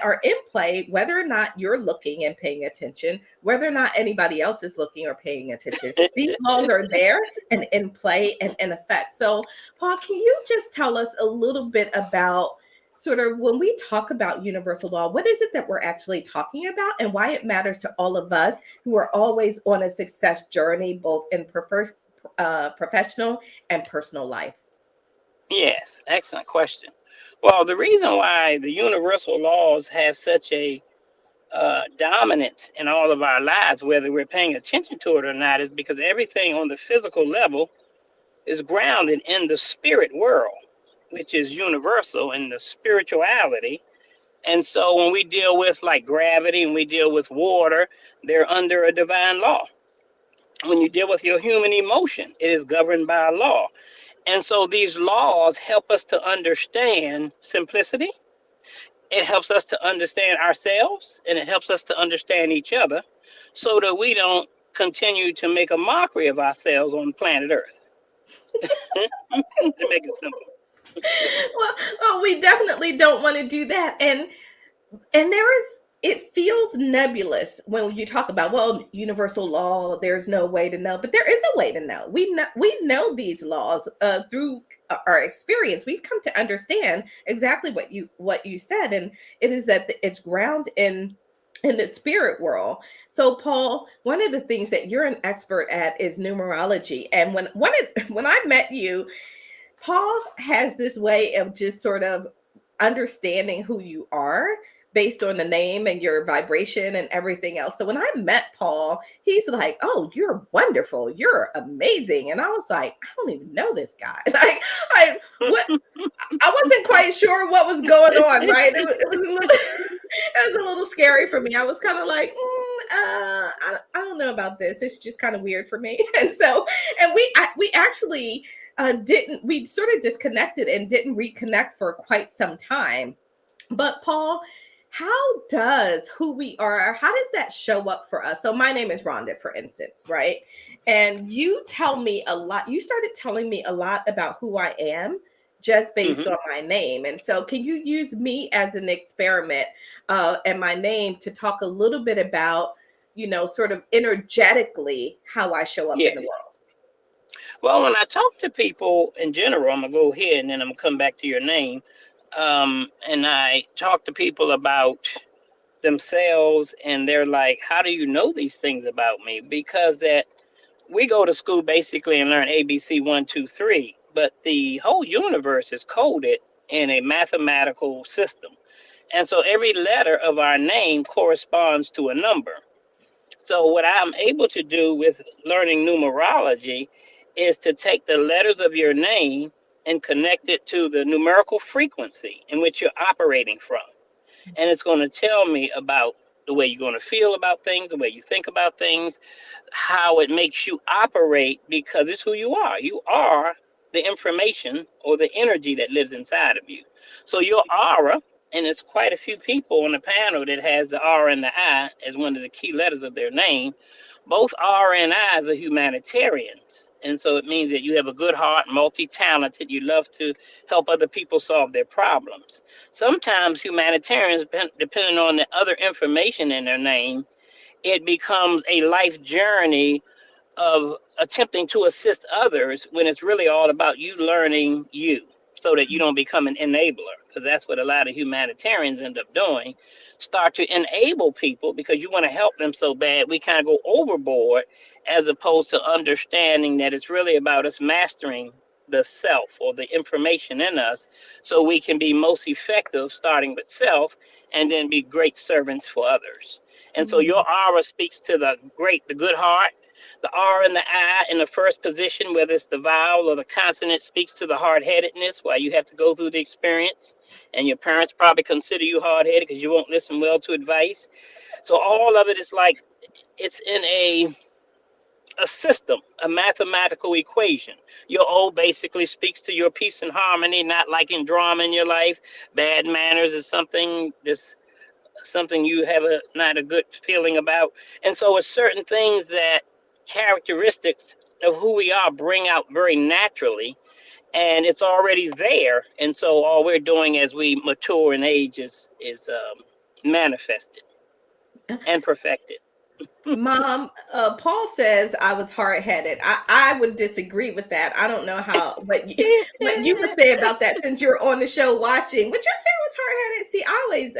are in play, whether or not you're looking and paying attention, whether or not anybody else is looking or paying attention. These laws are there and in play and in effect. So, Paul, can you just tell us a little bit about sort of when we talk about universal law, what is it that we're actually talking about and why it matters to all of us who are always on a success journey, both in professional and personal life? Yes, excellent question. Well, the reason why the universal laws have such a dominance in all of our lives, whether we're paying attention to it or not, is because everything on the physical level is grounded in the spirit world, which is universal in the spirituality. And so when we deal with like gravity and we deal with water, they're under a divine law. When you deal with your human emotion, it is governed by a law. And so these laws help us to understand simplicity. It helps us to understand ourselves, and it helps us to understand each other so that we don't continue to make a mockery of ourselves on planet Earth. To make it simple. Well, we definitely don't want to do that. And it feels nebulous when you talk about, well, universal law, there's no way to know, but there is a way to know. We know these laws through our experience. We've come to understand exactly what you said, and it is that it's grounded in the spirit world. So Paul, one of the things that you're an expert at is numerology. And when I met you, Paul has this way of just sort of understanding who you are based on the name and your vibration and everything else. So when I met Paul, he's like, "Oh, you're wonderful. You're amazing." And I was like, "I don't even know this guy." I wasn't quite sure what was going on, right? It was a little it was a little scary for me. I was kind of like, I don't know about this. It's just kind of weird for me. And we actually we sort of disconnected and didn't reconnect for quite some time. But Paul, how does who we are, how does that show up for us? So my name is Rhonda, for instance, right? And you tell me a lot. You started telling me a lot about who I am just based on my name. And so can you use me as an experiment and my name to talk a little bit about, sort of energetically how I show up in the world? Well, when I talk to people in general, I'm going to go ahead and then I'm going to come back to your name. And I talk to people about themselves and they're like, how do you know these things about me? Because that we go to school basically and learn ABC 1, 2, 3, but the whole universe is coded in a mathematical system. And so every letter of our name corresponds to a number. So what I'm able to do with learning numerology is to take the letters of your name and connect it to the numerical frequency in which you're operating from. And it's going to tell me about the way you're going to feel about things, the way you think about things, how it makes you operate, because it's who you are. You are the information or the energy that lives inside of you. So your aura, and there's quite a few people on the panel that has the R and the I as one of the key letters of their name. Both R and I's are humanitarians. And so it means that you have a good heart, multi-talented. You love to help other people solve their problems. Sometimes humanitarians, depending on the other information in their name, it becomes a life journey of attempting to assist others when it's really all about you learning you so that you don't become an enabler, because that's what a lot of humanitarians end up doing. Start to enable people because you want to help them so bad. We kind of go overboard as opposed to understanding that it's really about us mastering the self or the information in us so we can be most effective starting with self and then be great servants for others. And so your aura speaks to the good heart. The R and the I in the first position, whether it's the vowel or the consonant, speaks to the hard-headedness, why you have to go through the experience. And your parents probably consider you hard-headed because you won't listen well to advice. So all of it is like it's in a system, a mathematical equation. Your O basically speaks to your peace and harmony, not liking drama in your life. Bad manners is something you have not a good feeling about. And so it's certain things that characteristics of who we are bring out very naturally, and it's already there. And so all we're doing as we mature in age is manifested and perfected. Mom, Paul says I was hard headed. I would disagree with that. I don't know what you would say about that since you're on the show watching. Would you say I was hard headed? See, I always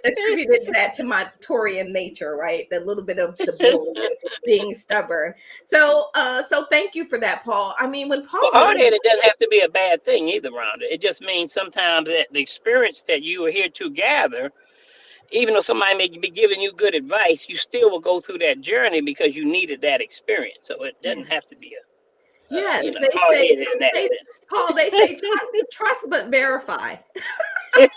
attributed that to my Taurian nature, right? The little bit of the bull and being stubborn. So, so thank you for that, Paul. I mean, when Paul Well, really, hard-headed doesn't have to be a bad thing either, Rhonda. It just means sometimes that the experience that you are here to gather, even though somebody may be giving you good advice, you still will go through that journey because you needed that experience. So it doesn't have to be yes, they say, hard-headed in that they, sense. Paul, they say trust but verify. Right.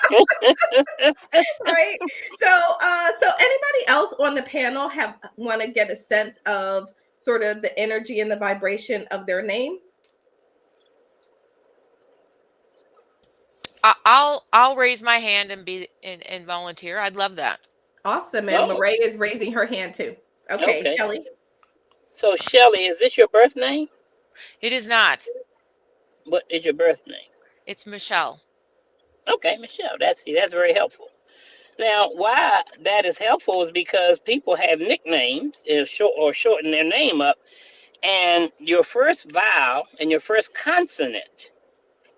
So anybody else on the panel want to get a sense of sort of the energy and the vibration of their name? I'll raise my hand and volunteer. I'd love that. Awesome. And Marae is raising her hand too. Okay, Okay. Shelly. So Shelly, is this your birth name? It is not. What is your birth name? It's Michelle. Okay, Michelle. That's very helpful. Now, why that is helpful is because people have nicknames shorten their name up, and your first vowel and your first consonant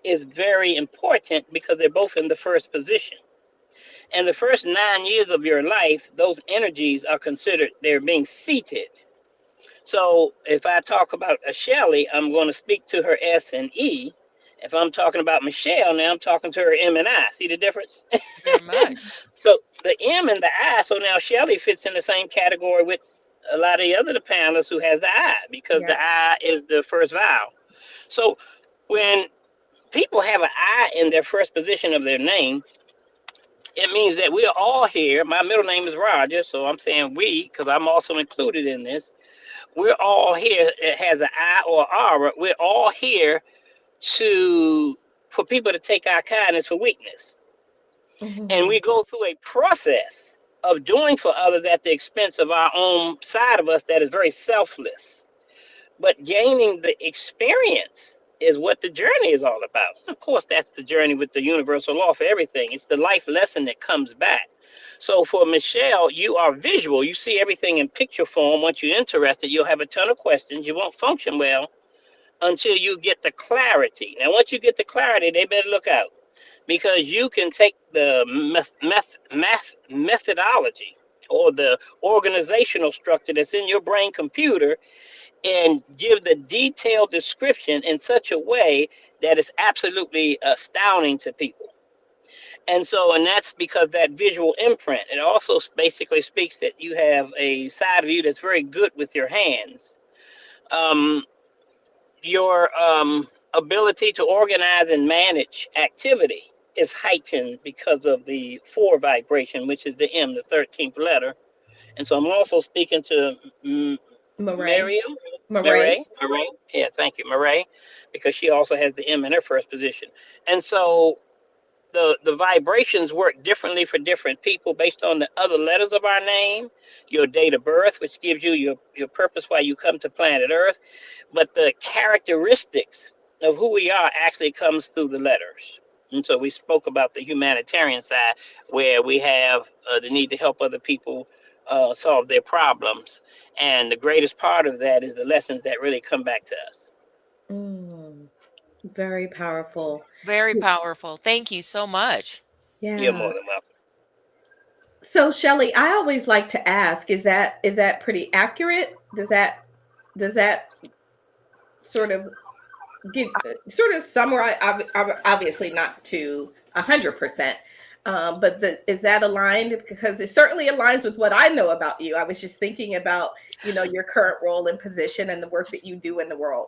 is very important because they're both in the first position. And the first 9 years of your life, those energies are considered, they're being seated. So if I talk about a Shelley, I'm going to speak to her S and E. If I'm talking about Michelle, now I'm talking to her M and I. See the difference? Very much. So the M and the I, so now Shelley fits in the same category with a lot of the other panelists who has the I, because the I is the first vowel. So when people have an I in their first position of their name, it means that we are all here. My middle name is Roger, so I'm saying we, because I'm also included in this. We're all here. It has an I or aura. We're all here for people to take our kindness for weakness. And we go through a process of doing for others at the expense of our own side of us that is very selfless. But gaining the experience is what the journey is all about. Of course, that's the journey with the universal law for everything. It's the life lesson that comes back. So for Michelle, you are visual. You see everything in picture form. Once you're interested, you'll have a ton of questions. You won't function well until you get the clarity. Now, once you get the clarity, they better look out, because you can take the methodology or the organizational structure that's in your brain computer and give the detailed description in such a way that is absolutely astounding to people. And that's because that visual imprint. It also basically speaks that you have a side of you that's very good with your hands. Your ability to organize and manage activity is heightened because of the 4 vibration, which is the M, the 13th letter. And so I'm also speaking to Marae. Yeah, thank you, Marae, because she also has the M in her first position. And so the vibrations work differently for different people based on the other letters of our name, your date of birth, which gives you your purpose why you come to planet Earth. But the characteristics of who we are actually comes through the letters. And so we spoke about the humanitarian side, where we have the need to help other people solve their problems. And the greatest part of that is the lessons that really come back to us. Very powerful. Very powerful. Thank you so much. Yeah. You're more than welcome. So Shelly, I always like to ask, is that pretty accurate? Does that sort of summarize, obviously not to 100%, but is that aligned? Because it certainly aligns with what I know about you. I was just thinking about, your current role and position and the work that you do in the world.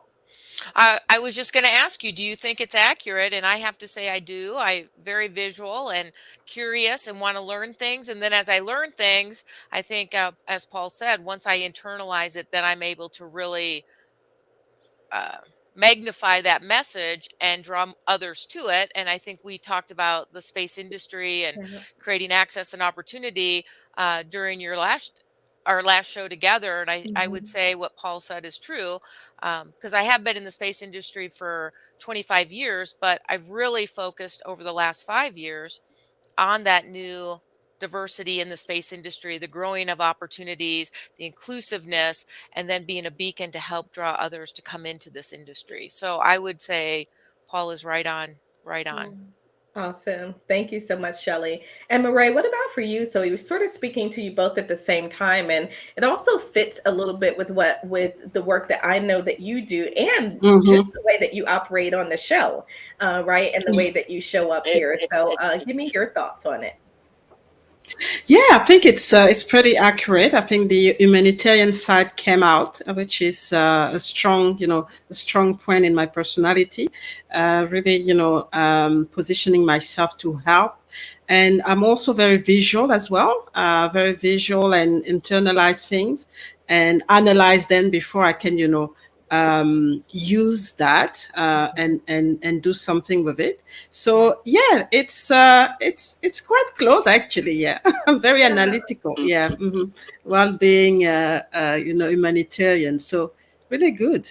I was just going to ask you, do you think it's accurate? And I have to say I do. I'm very visual and curious and want to learn things. And then as I learn things, I think, as Paul said, once I internalize it, then I'm able to really magnify that message and draw others to it. And I think we talked about the space industry and creating access and opportunity during our last show together. And I would say what Paul said is true, because I have been in the space industry for 25 years, but I've really focused over the last 5 years on that new diversity in the space industry, the growing of opportunities, the inclusiveness, and then being a beacon to help draw others to come into this industry. So I would say Paul is right on, right on. Awesome. Thank you so much, Shelley. And Marae, what about for you? So he was sort of speaking to you both at the same time, and it also fits a little bit with the work that I know that you do, and just the way that you operate on the show, right? And the way that you show up here. So give me your thoughts on it. Yeah, I think it's pretty accurate. I think the humanitarian side came out, which is a strong point in my personality. Really, positioning myself to help, and I'm also very visual as well. Very visual and internalize things and analyze them before I can, use that and do something with it. So yeah, it's quite close actually. Yeah, I'm very analytical. Yeah, while being humanitarian. So really good.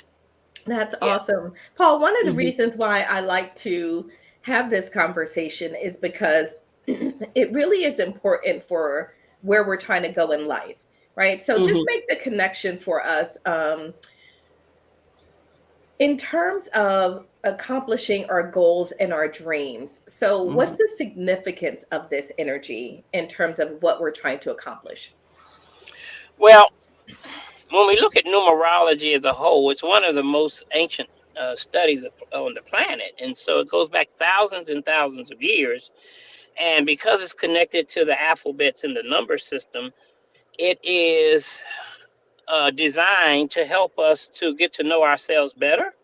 That's awesome. Paul, one of the reasons why I like to have this conversation is because it really is important for where we're trying to go in life, right? So just make the connection for us. In terms of accomplishing our goals and our dreams, so what's the significance of this energy in terms of what we're trying to accomplish? Well, when we look at numerology as a whole, it's one of the most ancient studies on the planet. And so it goes back thousands and thousands of years. And because it's connected to the alphabets in the number system, it is designed to help us to get to know ourselves better.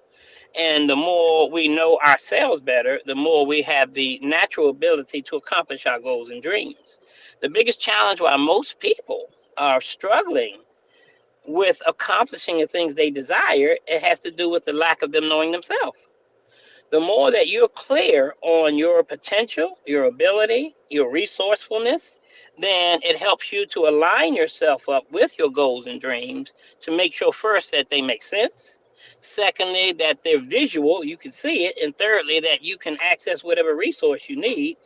And the more we know ourselves better, the more we have the natural ability to accomplish our goals and dreams. The biggest challenge why most people are struggling with accomplishing the things they desire, it has to do with the lack of them knowing themselves. The more that you're clear on your potential, your ability, your resourcefulness, then it helps you to align yourself up with your goals and dreams to make sure first that they make sense. Secondly, that they're visual, you can see it. And thirdly, that you can access whatever resource you need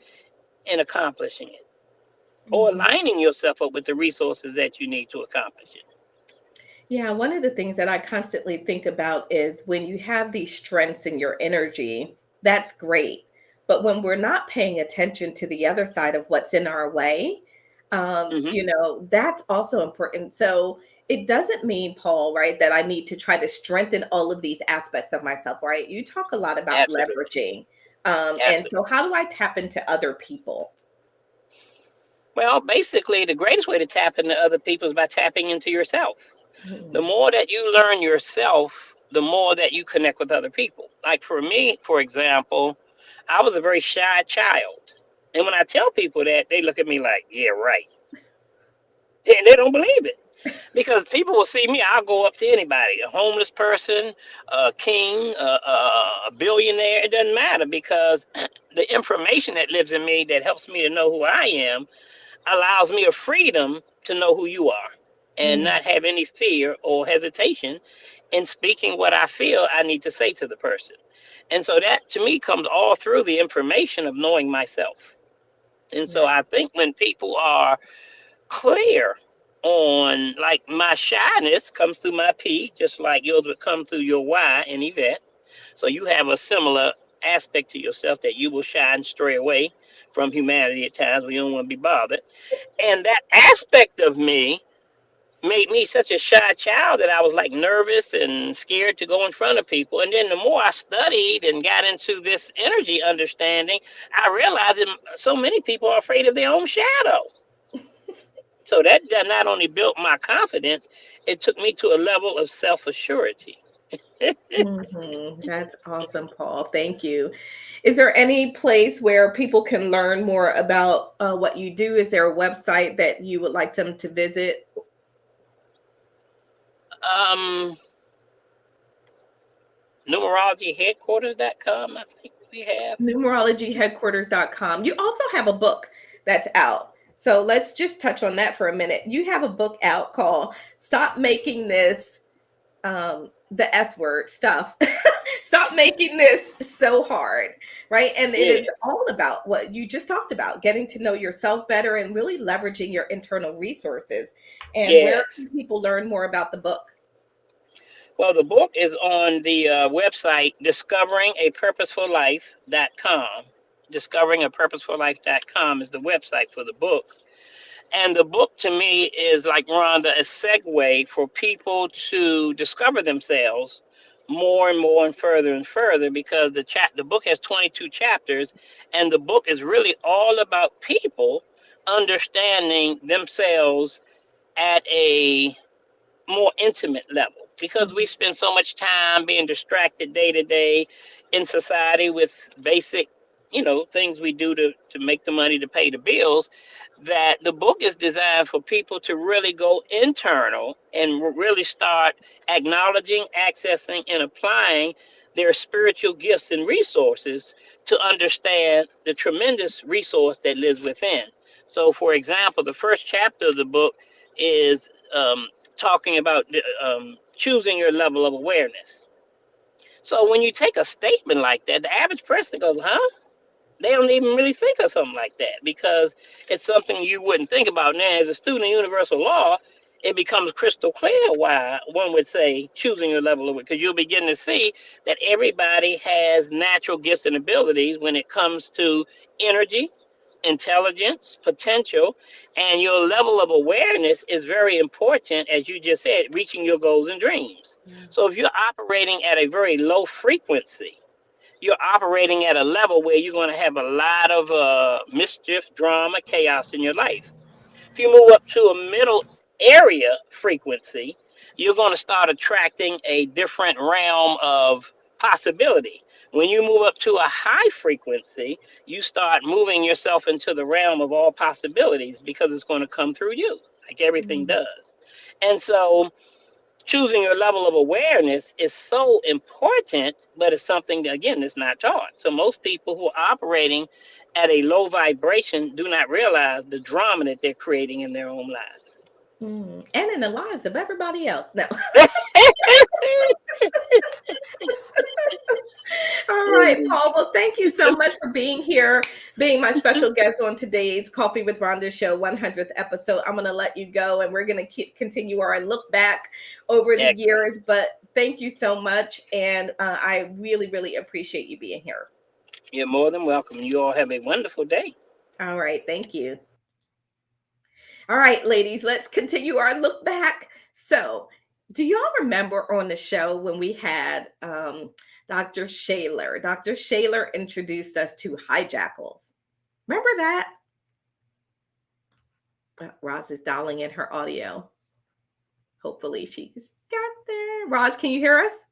in accomplishing it, or aligning yourself up with the resources that you need to accomplish it. Yeah, one of the things that I constantly think about is when you have these strengths in your energy, that's great. But when we're not paying attention to the other side of what's in our way, that's also important. So it doesn't mean, Paul, right, that I need to try to strengthen all of these aspects of myself, right? You talk a lot about leveraging. And so how do I tap into other people? Well, basically, the greatest way to tap into other people is by tapping into yourself. The more that you learn yourself, the more that you connect with other people. Like for me, for example, I was a very shy child. And when I tell people that, they look at me like, yeah, right. And they don't believe it. Because people will see me, I'll go up to anybody, a homeless person, a king, a billionaire. It doesn't matter, because the information that lives in me that helps me to know who I am allows me a freedom to know who you are and not have any fear or hesitation in speaking what I feel I need to say to the person. And so that to me comes all through the information of knowing myself. And so I think when people are clear on, like, my shyness comes through my P, just like yours would come through your Y in Yvette. So you have a similar aspect to yourself that you will shy and stray away from humanity at times when you don't want to be bothered. And that aspect of me made me such a shy child that I was like nervous and scared to go in front of people. And then the more I studied and got into this energy understanding, I realized that so many people are afraid of their own shadow. So that not only built my confidence, it took me to a level of self-assurity. That's awesome, Paul. Thank you. Is there any place where people can learn more about what you do? Is there a website that you would like them to visit? Numerologyheadquarters.com, I think we have. Numerologyheadquarters.com. You also have a book that's out. So let's just touch on that for a minute. You have a book out called Stop Making This the S word stuff. Stop making this so hard, right? And it Yeah. is all about what you just talked about, getting to know yourself better and really leveraging your internal resources. And where can Yes. people learn more about the book? Well, the book is on the website discoveringaPurposefulLife.com. DiscoveringaPurposefulLife.com is the website for the book. And the book to me is like Rhonda, a segue for people to discover themselves more and more and further because the book has 22 chapters, and the book is really all about people understanding themselves at a more intimate level, because we spend so much time being distracted day to day in society with basic, things we do to make the money to pay the bills, that the book is designed for people to really go internal and really start acknowledging, accessing, and applying their spiritual gifts and resources to understand the tremendous resource that lives within. So, for example, the first chapter of the book is talking about choosing your level of awareness. So when you take a statement like that, the average person goes, huh? They don't even really think of something like that, because it's something you wouldn't think about. Now, as a student of universal law, it becomes crystal clear why one would say choosing your level of, because you'll begin to see that everybody has natural gifts and abilities when it comes to energy, intelligence, potential, and your level of awareness is very important, as you just said, reaching your goals and dreams. So if you're operating at a very low frequency, you're operating at a level where you're going to have a lot of mischief, drama, chaos in your life. If you move up to a middle area frequency, you're going to start attracting a different realm of possibility. When you move up to a high frequency, you start moving yourself into the realm of all possibilities, because it's going to come through you, like everything does. And so choosing your level of awareness is so important, but it's something that, again, that's not taught. So most people who are operating at a low vibration do not realize the drama that they're creating in their own lives. And in the lives of everybody else. No. All right, Paul. Well, thank you so much for being here, being my special guest on today's Coffee with Rhonda show 100th episode. I'm going to let you go, and we're going to continue our look back over the years. But thank you so much, and I really, really appreciate you being here. You're more than welcome. You all have a wonderful day. All right. Thank you. All right, ladies, let's continue our look back. So, do y'all remember on the show when we had Dr. Shaler? Dr. Shaler introduced us to hijackals. Remember that? Roz is dialing in her audio. Hopefully she's got there. Roz, can you hear us?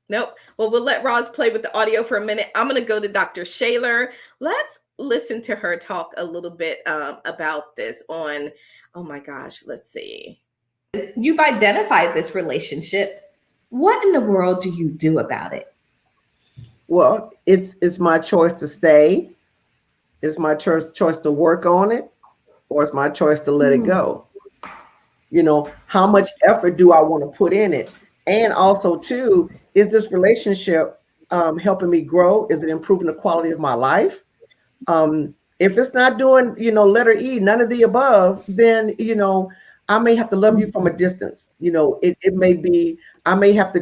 Nope. Well, we'll let Roz play with the audio for a minute. I'm going to go to Dr. Shaler. Let's listen to her talk a little bit about this on, oh my gosh, let's see. You've identified this relationship. What in the world do you do about it? Well, it's my choice to stay. It's my choice to work on it, or it's my choice to let it go. How much effort do I want to put in it? And also, too, is this relationship helping me grow? Is it improving the quality of my life? If it's not doing, letter E, none of the above, then, I may have to love you from a distance. It may be, I may have to,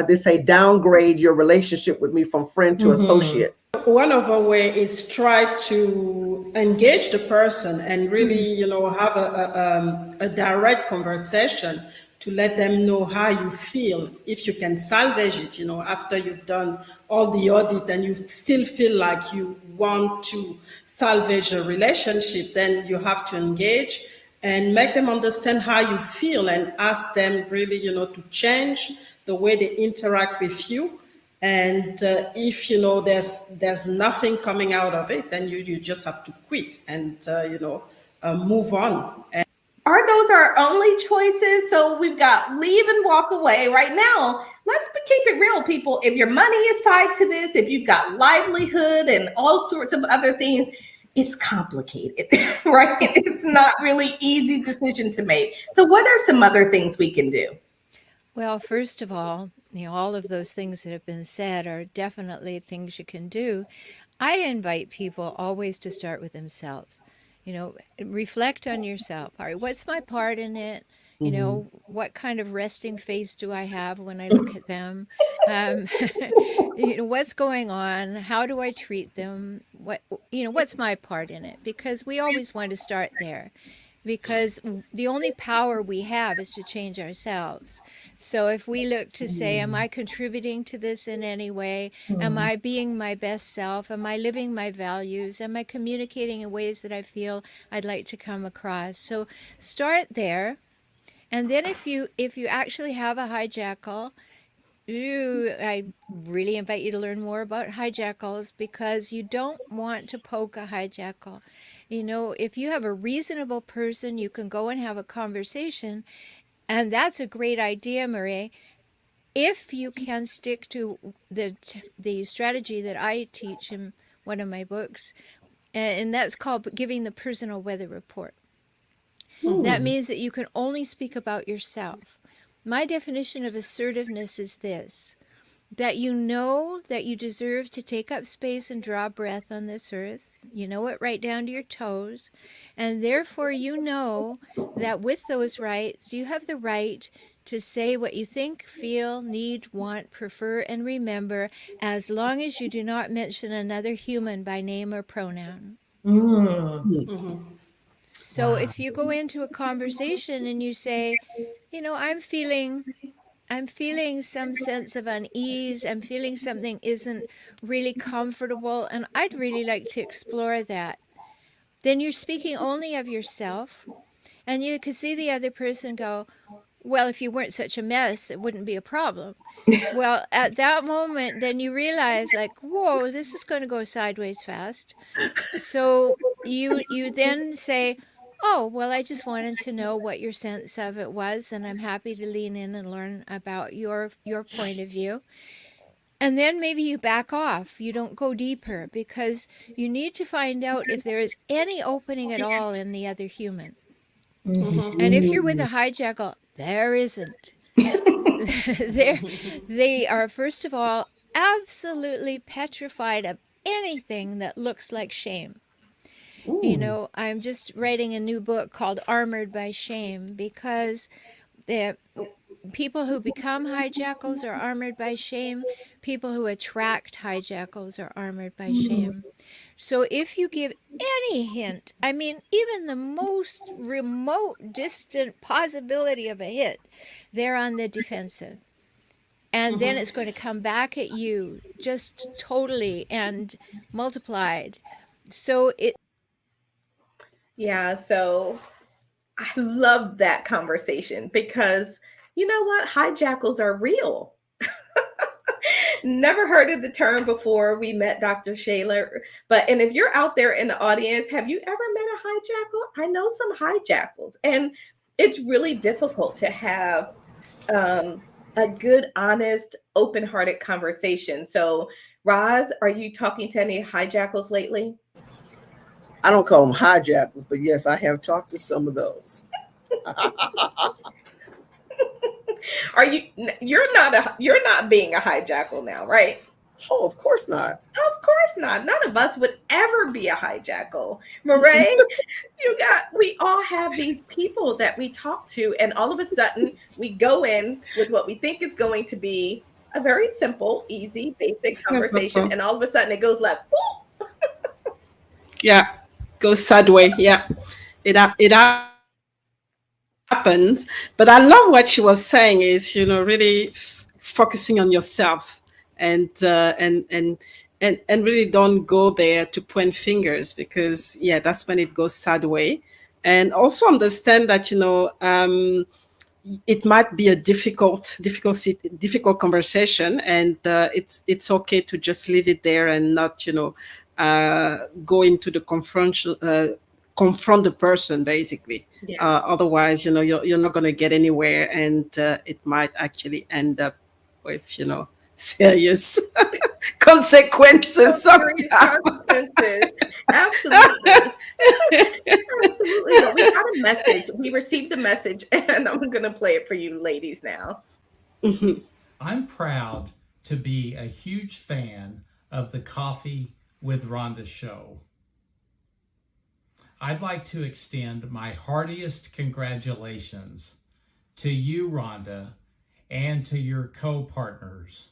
they say, downgrade your relationship with me from friend to associate. One of our ways is try to engage the person and really, have a direct conversation to let them know how you feel. If you can salvage it, after you've done all the audit and you still feel like you want to salvage a relationship, then you have to engage and make them understand how you feel and ask them really, to change the way they interact with you. And if, there's nothing coming out of it, then you just have to quit and, move on. Are those our only choices? So we've got leave and walk away right now. Let's keep it real, people. If your money is tied to this, if you've got livelihood and all sorts of other things, it's complicated, right? It's not really easy decision to make. So what are some other things we can do? Well, first of all, all of those things that have been said are definitely things you can do. I invite people always to start with themselves. Reflect on yourself. All right, what's my part in it? What kind of resting face do I have when I look at them? Um, what's going on? How do I treat them? What's my part in it? Because we always want to start there, because the only power we have is to change ourselves. So if we look to say, am I contributing to this in any way? Am I being my best self? Am I living my values? Am I communicating in ways that I feel I'd like to come across? So start there. And then if you actually have a hijackal, I really invite you to learn more about hijackals, because you don't want to poke a hijackal. If you have a reasonable person, you can go and have a conversation, and that's a great idea, Marie. If you can stick to the strategy that I teach in one of my books, and that's called giving the personal weather report. That means that you can only speak about yourself. My definition of assertiveness is this: that you know that you deserve to take up space and draw breath on this earth. You know it right down to your toes. And therefore, you know that with those rights, you have the right to say what you think, feel, need, want, prefer, and remember, as long as you do not mention another human by name or pronoun. So if you go into a conversation and you say, I'm feeling some sense of unease. I'm feeling something isn't really comfortable, and I'd really like to explore that. Then you're speaking only of yourself, and you could see the other person go, well, if you weren't such a mess, it wouldn't be a problem. Well, at that moment, then you realize, like, whoa, this is going to go sideways fast. So you then say, oh, well, I just wanted to know what your sense of it was, and I'm happy to lean in and learn about your point of view. And then maybe you back off. You don't go deeper, because you need to find out if there is any opening at all in the other human. And if you're with a hijackal, there isn't. They are, first of all, absolutely petrified of anything that looks like shame. I'm just writing a new book called Armored by Shame, because the people who become hijackals are armored by shame. People who attract hijackals are armored by shame. So if you give any hint, I mean, even the most remote, distant possibility of a hit, they're on the defensive. And then it's going to come back at you just totally and multiplied. So Yeah, so I love that conversation, because you know what? Hijackals are real. Never heard of the term before we met Dr. Shayla. And if you're out there in the audience, have you ever met a hijackal? I know some hijackals, and it's really difficult to have a good, honest, open-hearted conversation. So, Roz, are you talking to any hijackals lately? I don't call them hijackals, but yes, I have talked to some of those. You're not being a hijackal now, right? Oh, of course not. Of course not. None of us would ever be a hijackal. Marae, we all have these people that we talk to, and all of a sudden we go in with what we think is going to be a very simple, easy, basic conversation, and all of a sudden it goes like, whoop. Yeah, goes sideways. Yeah, it happens. But I love what she was saying is, really focusing on yourself, and really don't go there to point fingers, because that's when it goes sideways. And also understand that it might be a difficult conversation, and it's okay to just leave it there and not go into the confront the person, basically. Otherwise, you're not going to get anywhere, and it might actually end up with serious consequences. Serious consequences. Absolutely. Absolutely. Well, we got a message. We received a message, and I'm going to play it for you ladies now. I'm proud to be a huge fan of the Coffee with Rhonda show. I'd like to extend my heartiest congratulations to you, Rhonda, and to your co-partners,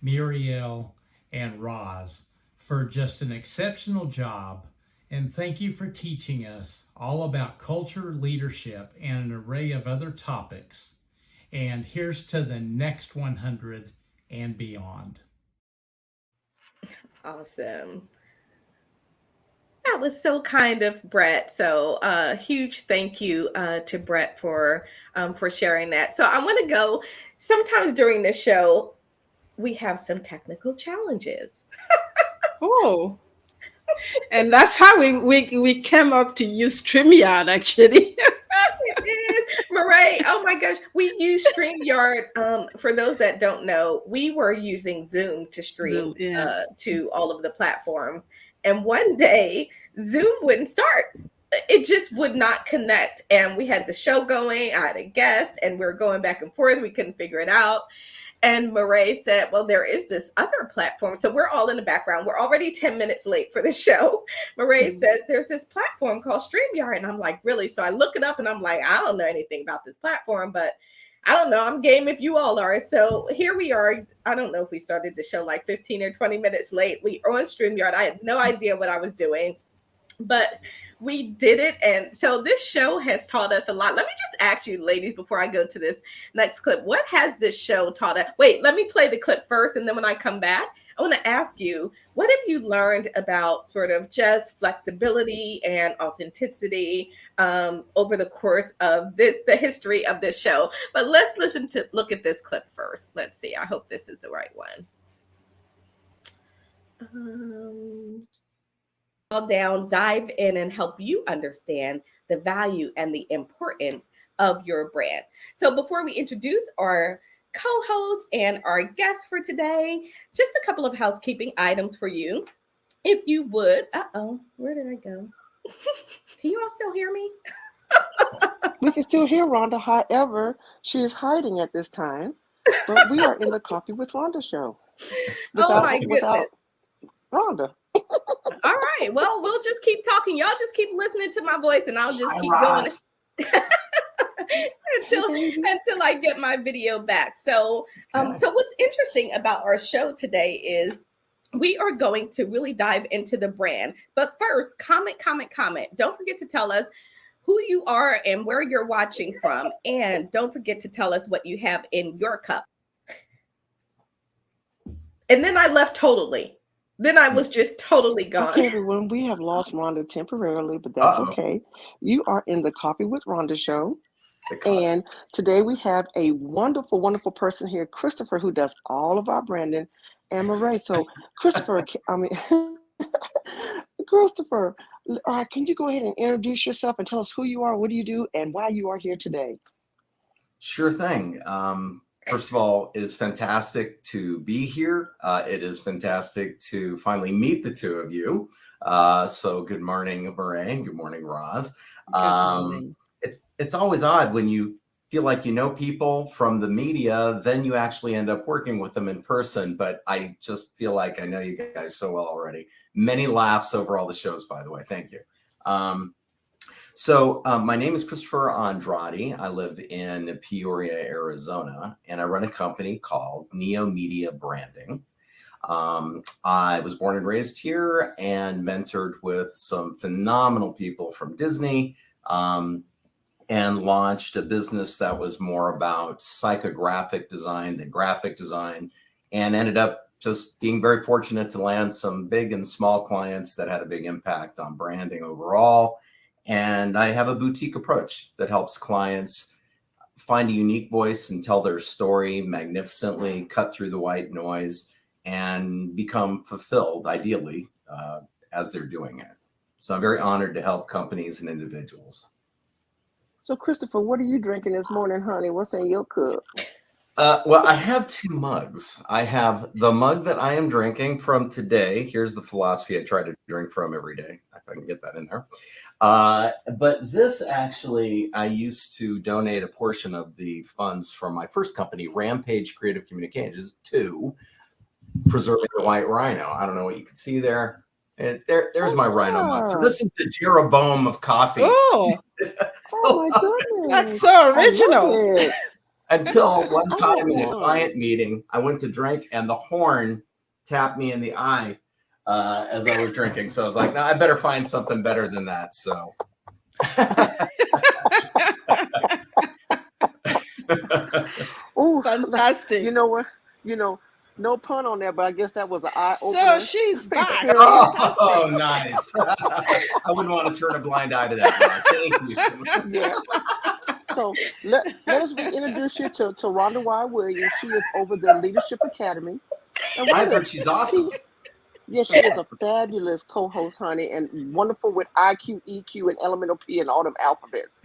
Muriel and Roz, for just an exceptional job. And thank you for teaching us all about culture, leadership, and an array of other topics. And here's to the next 100 and beyond. Awesome. That was so kind of Brett. So huge thank you to Brett for sharing that. So I want to go, sometimes during this show, we have some technical challenges. Oh, and that's how we came up to use StreamYard, actually. It is. Murray, oh my gosh. We use StreamYard. For those that don't know, we were using Zoom to stream to all of the platforms. And one day, Zoom wouldn't start. It just would not connect. And we had the show going. I had a guest, and we were going back and forth. We couldn't figure it out. And Murray said, well, there is this other platform. So we're all in the background. We're already 10 minutes late for the show. Murray says, there's this platform called StreamYard. And I'm like, really? So I look it up and I'm like, I don't know anything about this platform, but I don't know. I'm game if you all are. So here we are. I don't know if we started the show like 15 or 20 minutes late. We are on StreamYard. I had no idea what I was doing, but we did it. And so this show has taught us a lot. Let me just ask you, ladies, before I go to this next clip, what has this show taught us? Wait, let me play the clip first. And then when I come back, I want to ask you, what have you learned about sort of just flexibility and authenticity over the course of the history of this show? But let's look at this clip first. Let's see. I hope this is the right one. Down, dive in, and help you understand the value and the importance of your brand. So before we introduce our co-host and our guest for today, just a couple of housekeeping items for you. If you would, where did I go? Can you all still hear me? We can still hear Rhonda. However, she is hiding at this time. But we are in the Coffee with Rhonda show. Oh my goodness. Rhonda. All right. Well, we'll just keep talking. Y'all just keep listening to my voice and I'll just keep going until I get my video back. So, so what's interesting about our show today is we are going to really dive into the brand. But first, comment. Don't forget to tell us who you are and where you're watching from. And don't forget to tell us what you have in your cup. And then I left totally. Then I was just totally gone. Okay, everyone, we have lost Rhonda temporarily, but that's okay. You are in the Coffee with Rhonda show. And today we have a wonderful, wonderful person here, Christopher, who does all of our branding, and Murray. So, Christopher, Christopher, can you go ahead and introduce yourself and tell us who you are, what do you do, and why you are here today? Sure thing. First of all, it is fantastic to be here. It is fantastic to finally meet the two of you. So good morning, Murray. Good morning, Roz. It's always odd when you feel like you know people from the media, then you actually end up working with them in person. But I just feel like I know you guys so well already. Many laughs over all the shows, by the way. Thank you. So my name is Christopher Andrade. I live in Peoria, Arizona, and I run a company called Neo Media Branding. I was born and raised here and mentored with some phenomenal people from Disney, and launched a business that was more about psychographic design than graphic design, and ended up just being very fortunate to land some big and small clients that had a big impact on branding overall. And I have a boutique approach that helps clients find a unique voice and tell their story magnificently, cut through the white noise, and become fulfilled, ideally, as they're doing it. So I'm very honored to help companies and individuals. So, Christopher, what are you drinking this morning, honey? What's in your cup? Well, I have two mugs. I have the mug that I am drinking from today. Here's the philosophy I try to drink from every day, if I can get that in there. But this actually, I used to donate a portion of the funds from my first company, Rampage Creative Communications, to preserving the white rhino. I don't know what you can see there. There's my rhino mug. So this is the Jeroboam of coffee. Oh, Oh my goodness. that's so original. Until one time in a client meeting, I went to drink and the horn tapped me in the eye as I was drinking. So I was like, no, I better find something better than that. So. Oh, fantastic. You know what? No pun on that, but I guess that was an eye opener. So she's back. Oh, nice. I wouldn't want to turn a blind eye to that, Ross. Thank you so much. Yes. So let us reintroduce you to Rhonda Y. Williams. She is over the Leadership Academy. And I've heard she's awesome. Yes, she is a fabulous co-host, honey, and wonderful with IQ, EQ, and elemental P and all them alphabets.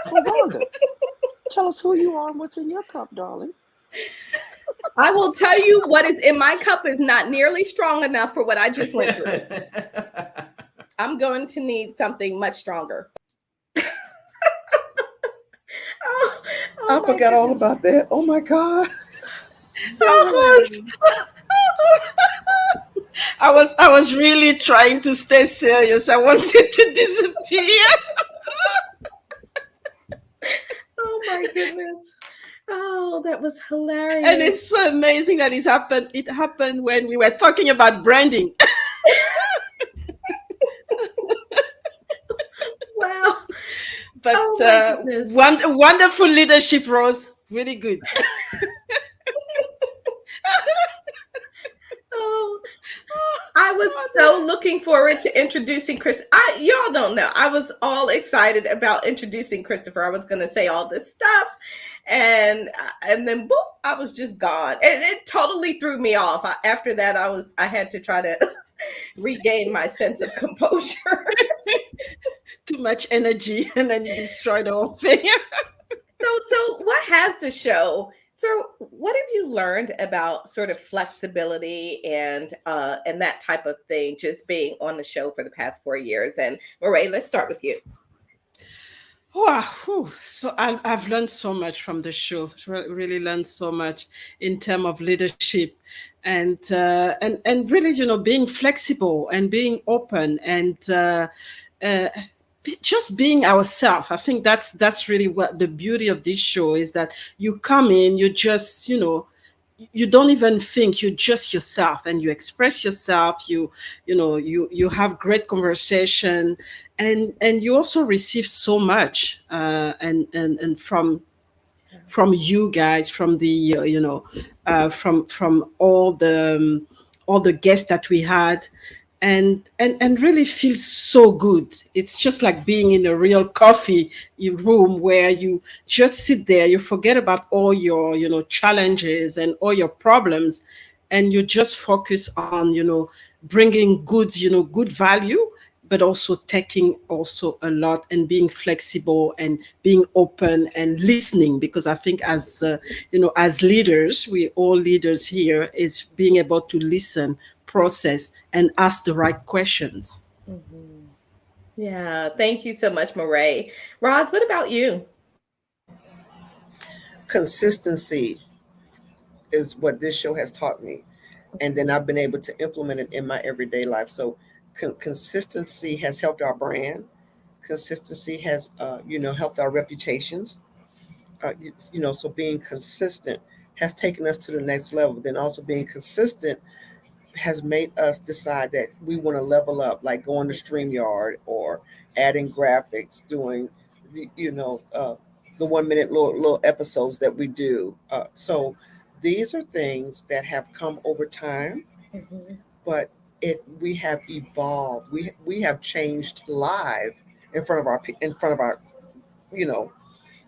So Rhonda, tell us who you are and what's in your cup, darling. I will tell you what is in my cup is not nearly strong enough for what I just went through. I'm going to need something much stronger. I forgot all about that. Oh my God. I was really trying to stay serious. I wanted to disappear. Oh my goodness. Oh, that was hilarious. And it's so amazing that it happened when we were talking about branding. Wow. But wonderful leadership, Rose. Really good. I was so looking forward to introducing Chris. Y'all don't know. I was all excited about introducing Christopher. I was going to say all this stuff, and then boop, I was just gone. And it totally threw me off. After that, I had to try to regain my sense of composure. Too much energy, and then you destroy the whole thing. So what has the show? So what have you learned about sort of flexibility and that type of thing, just being on the show for the past 4 years? And Murray, let's start with you. Wow. So I've learned so much from the show, really learned so much in terms of leadership and really, being flexible and being open and just being ourselves. I think that's really what the beauty of this show is, that you come in, you just, you don't even think, you're just yourself and you express yourself, you have great conversation and you also receive so much and from you guys, from the from all the guests that we had. And really feels so good. It's just like being in a real coffee room where you just sit there, you forget about all your, challenges and all your problems, and you just focus on, bringing good, good value, but also taking also a lot and being flexible and being open and listening. Because I think as leaders, we all leaders here, is being able to listen, process, and ask the right questions. Mm-hmm. Yeah, thank you so much, Murray. Roz, what about you? Consistency is what this show has taught me. And then I've been able to implement it in my everyday life. So consistency has helped our brand. Consistency has, helped our reputations. So being consistent has taken us to the next level. Then also being consistent has made us decide that we want to level up, like going to StreamYard or adding graphics, doing the 1 minute little episodes that we do. So these are things that have come over time, but we have evolved. We have changed live in front of our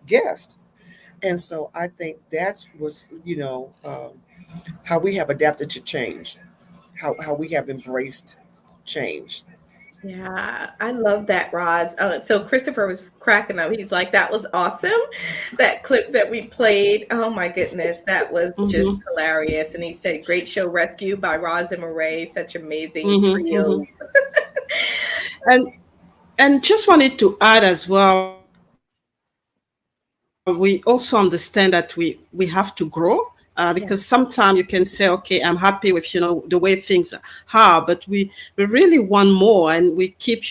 guests. And so I think that's what's, how we have adapted to change. How we have embraced change. Yeah, I love that, Roz. So Christopher was cracking up. He's like, that was awesome. That clip that we played. Oh my goodness, that was just hilarious. And he said, great show, Rescue by Roz and Murray. Such amazing trio. And just wanted to add as well, we also understand that we have to grow. Because sometimes you can say, okay, I'm happy with, the way things are, but we really want more, and we keep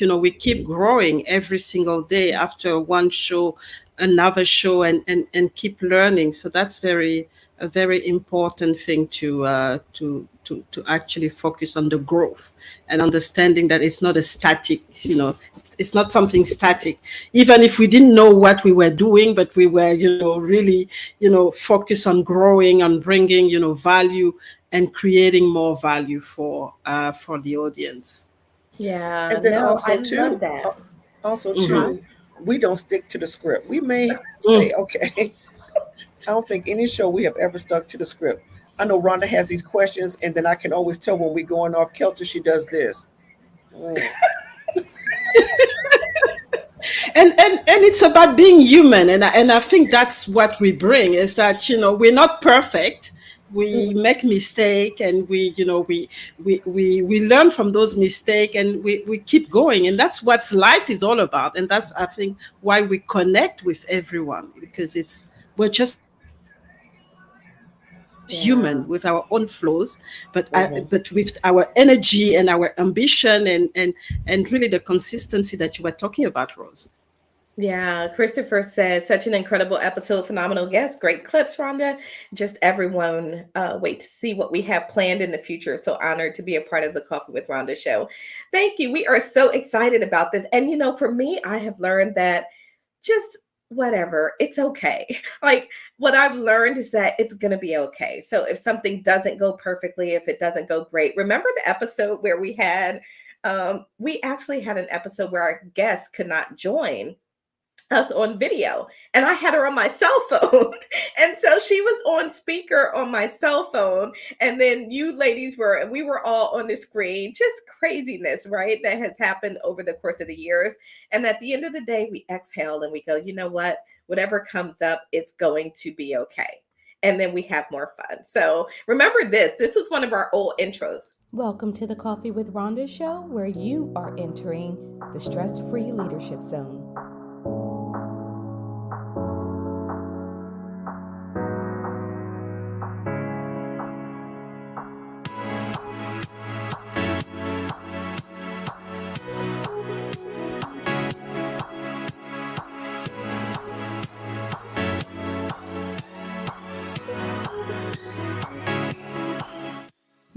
growing every single day after one show, another show, and keep learning. So that's a very important thing to actually focus on the growth and understanding that it's not a static, it's not something static. Even if we didn't know what we were doing, but we were, really, focus on growing, on bringing, value and creating more value for the audience. Yeah, And then no, also I too, love that. we don't stick to the script. We may say, okay, I don't think any show we have ever stuck to the script. I know Rhonda has these questions, and then I can always tell when we're going off kilter, she does this. And it's about being human, and I think that's what we bring, is that we're not perfect. We make mistake, and we learn from those mistakes, and we keep going, and that's what life is all about. And that's, I think, why we connect with everyone, because we're just human with our own flaws, but but with our energy and our ambition, and really the consistency that you were talking about, Rose. Yeah, Christopher said, such an incredible episode, phenomenal guest, great clips, Rhonda. Just everyone, wait to see what we have planned in the future. So honored to be a part of the Coffee with Rhonda show. Thank you. We are so excited about this. And, for me, I have learned that just whatever, it's okay. Like, what I've learned is that it's going to be okay. So if something doesn't go perfectly, if it doesn't go great, remember the episode where we actually had an episode where our guest could not join us on video, and I had her on my cell phone. And so she was on speaker on my cell phone, and then we were all on the screen. Just craziness, right? That has happened over the course of the years. And at the end of the day, we exhale and we go, you know what, whatever comes up, it's going to be okay. And then we have more fun. So remember this was one of our old intros. Welcome to the Coffee with Rhonda show, where you are entering the stress-free leadership zone.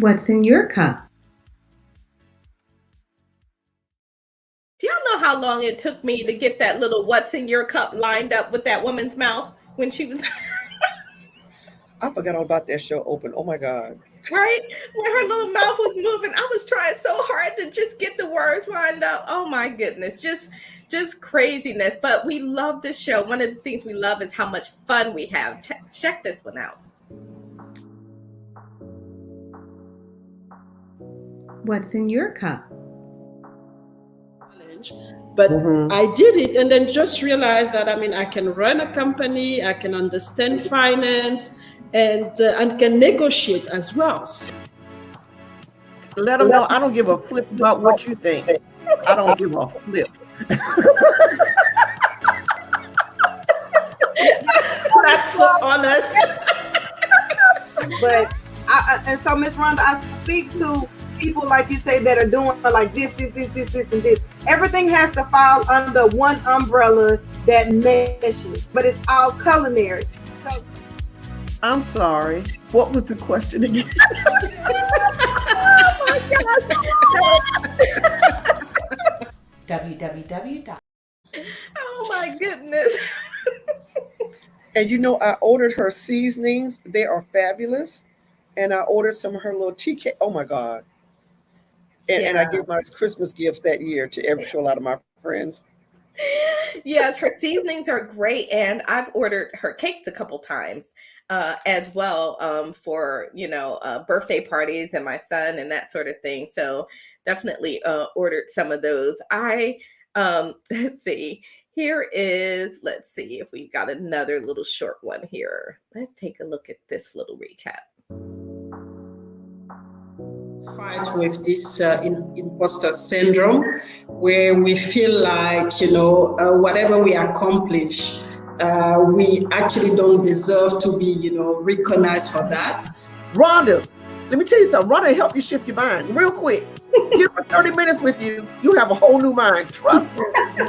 What's in your cup? Do y'all know how long it took me to get that little "what's in your cup" lined up with that woman's mouth when she was I forgot all about that show open. Oh my God. right? When her little mouth was moving, I was trying so hard to just get the words lined up. Oh my goodness, just craziness. But we love this show. One of the things we love is how much fun we have. Check this one out. What's in your cup? But I did it, and then just realized that, I can run a company, I can understand finance, and can negotiate as well. Let them know I don't give a flip about what you think. I don't give a flip. That's so honest. But and so, Miss Rhonda, I speak to people like you say that are doing like this, and this. Everything has to fall under one umbrella that meshes, but it's all culinary. So, I'm sorry. What was the question again? oh my gosh. www. Oh my goodness. And I ordered her seasonings. They are fabulous. And I ordered some of her little tea cake. Oh my God. And I gave my Christmas gifts that year to a lot of my friends. Yes, her seasonings are great. And I've ordered her cakes a couple times as well for, birthday parties and my son and that sort of thing. So definitely ordered some of those. Let's see. Let's see if we've got another little short one here. Let's take a look at this little recap. Fight with this imposter syndrome, where we feel like, whatever we accomplish, we actually don't deserve to be, recognized for that. Rhonda, let me tell you something. Rhonda help you shift your mind real quick. Give her 30 minutes with you. You have a whole new mind. Trust me.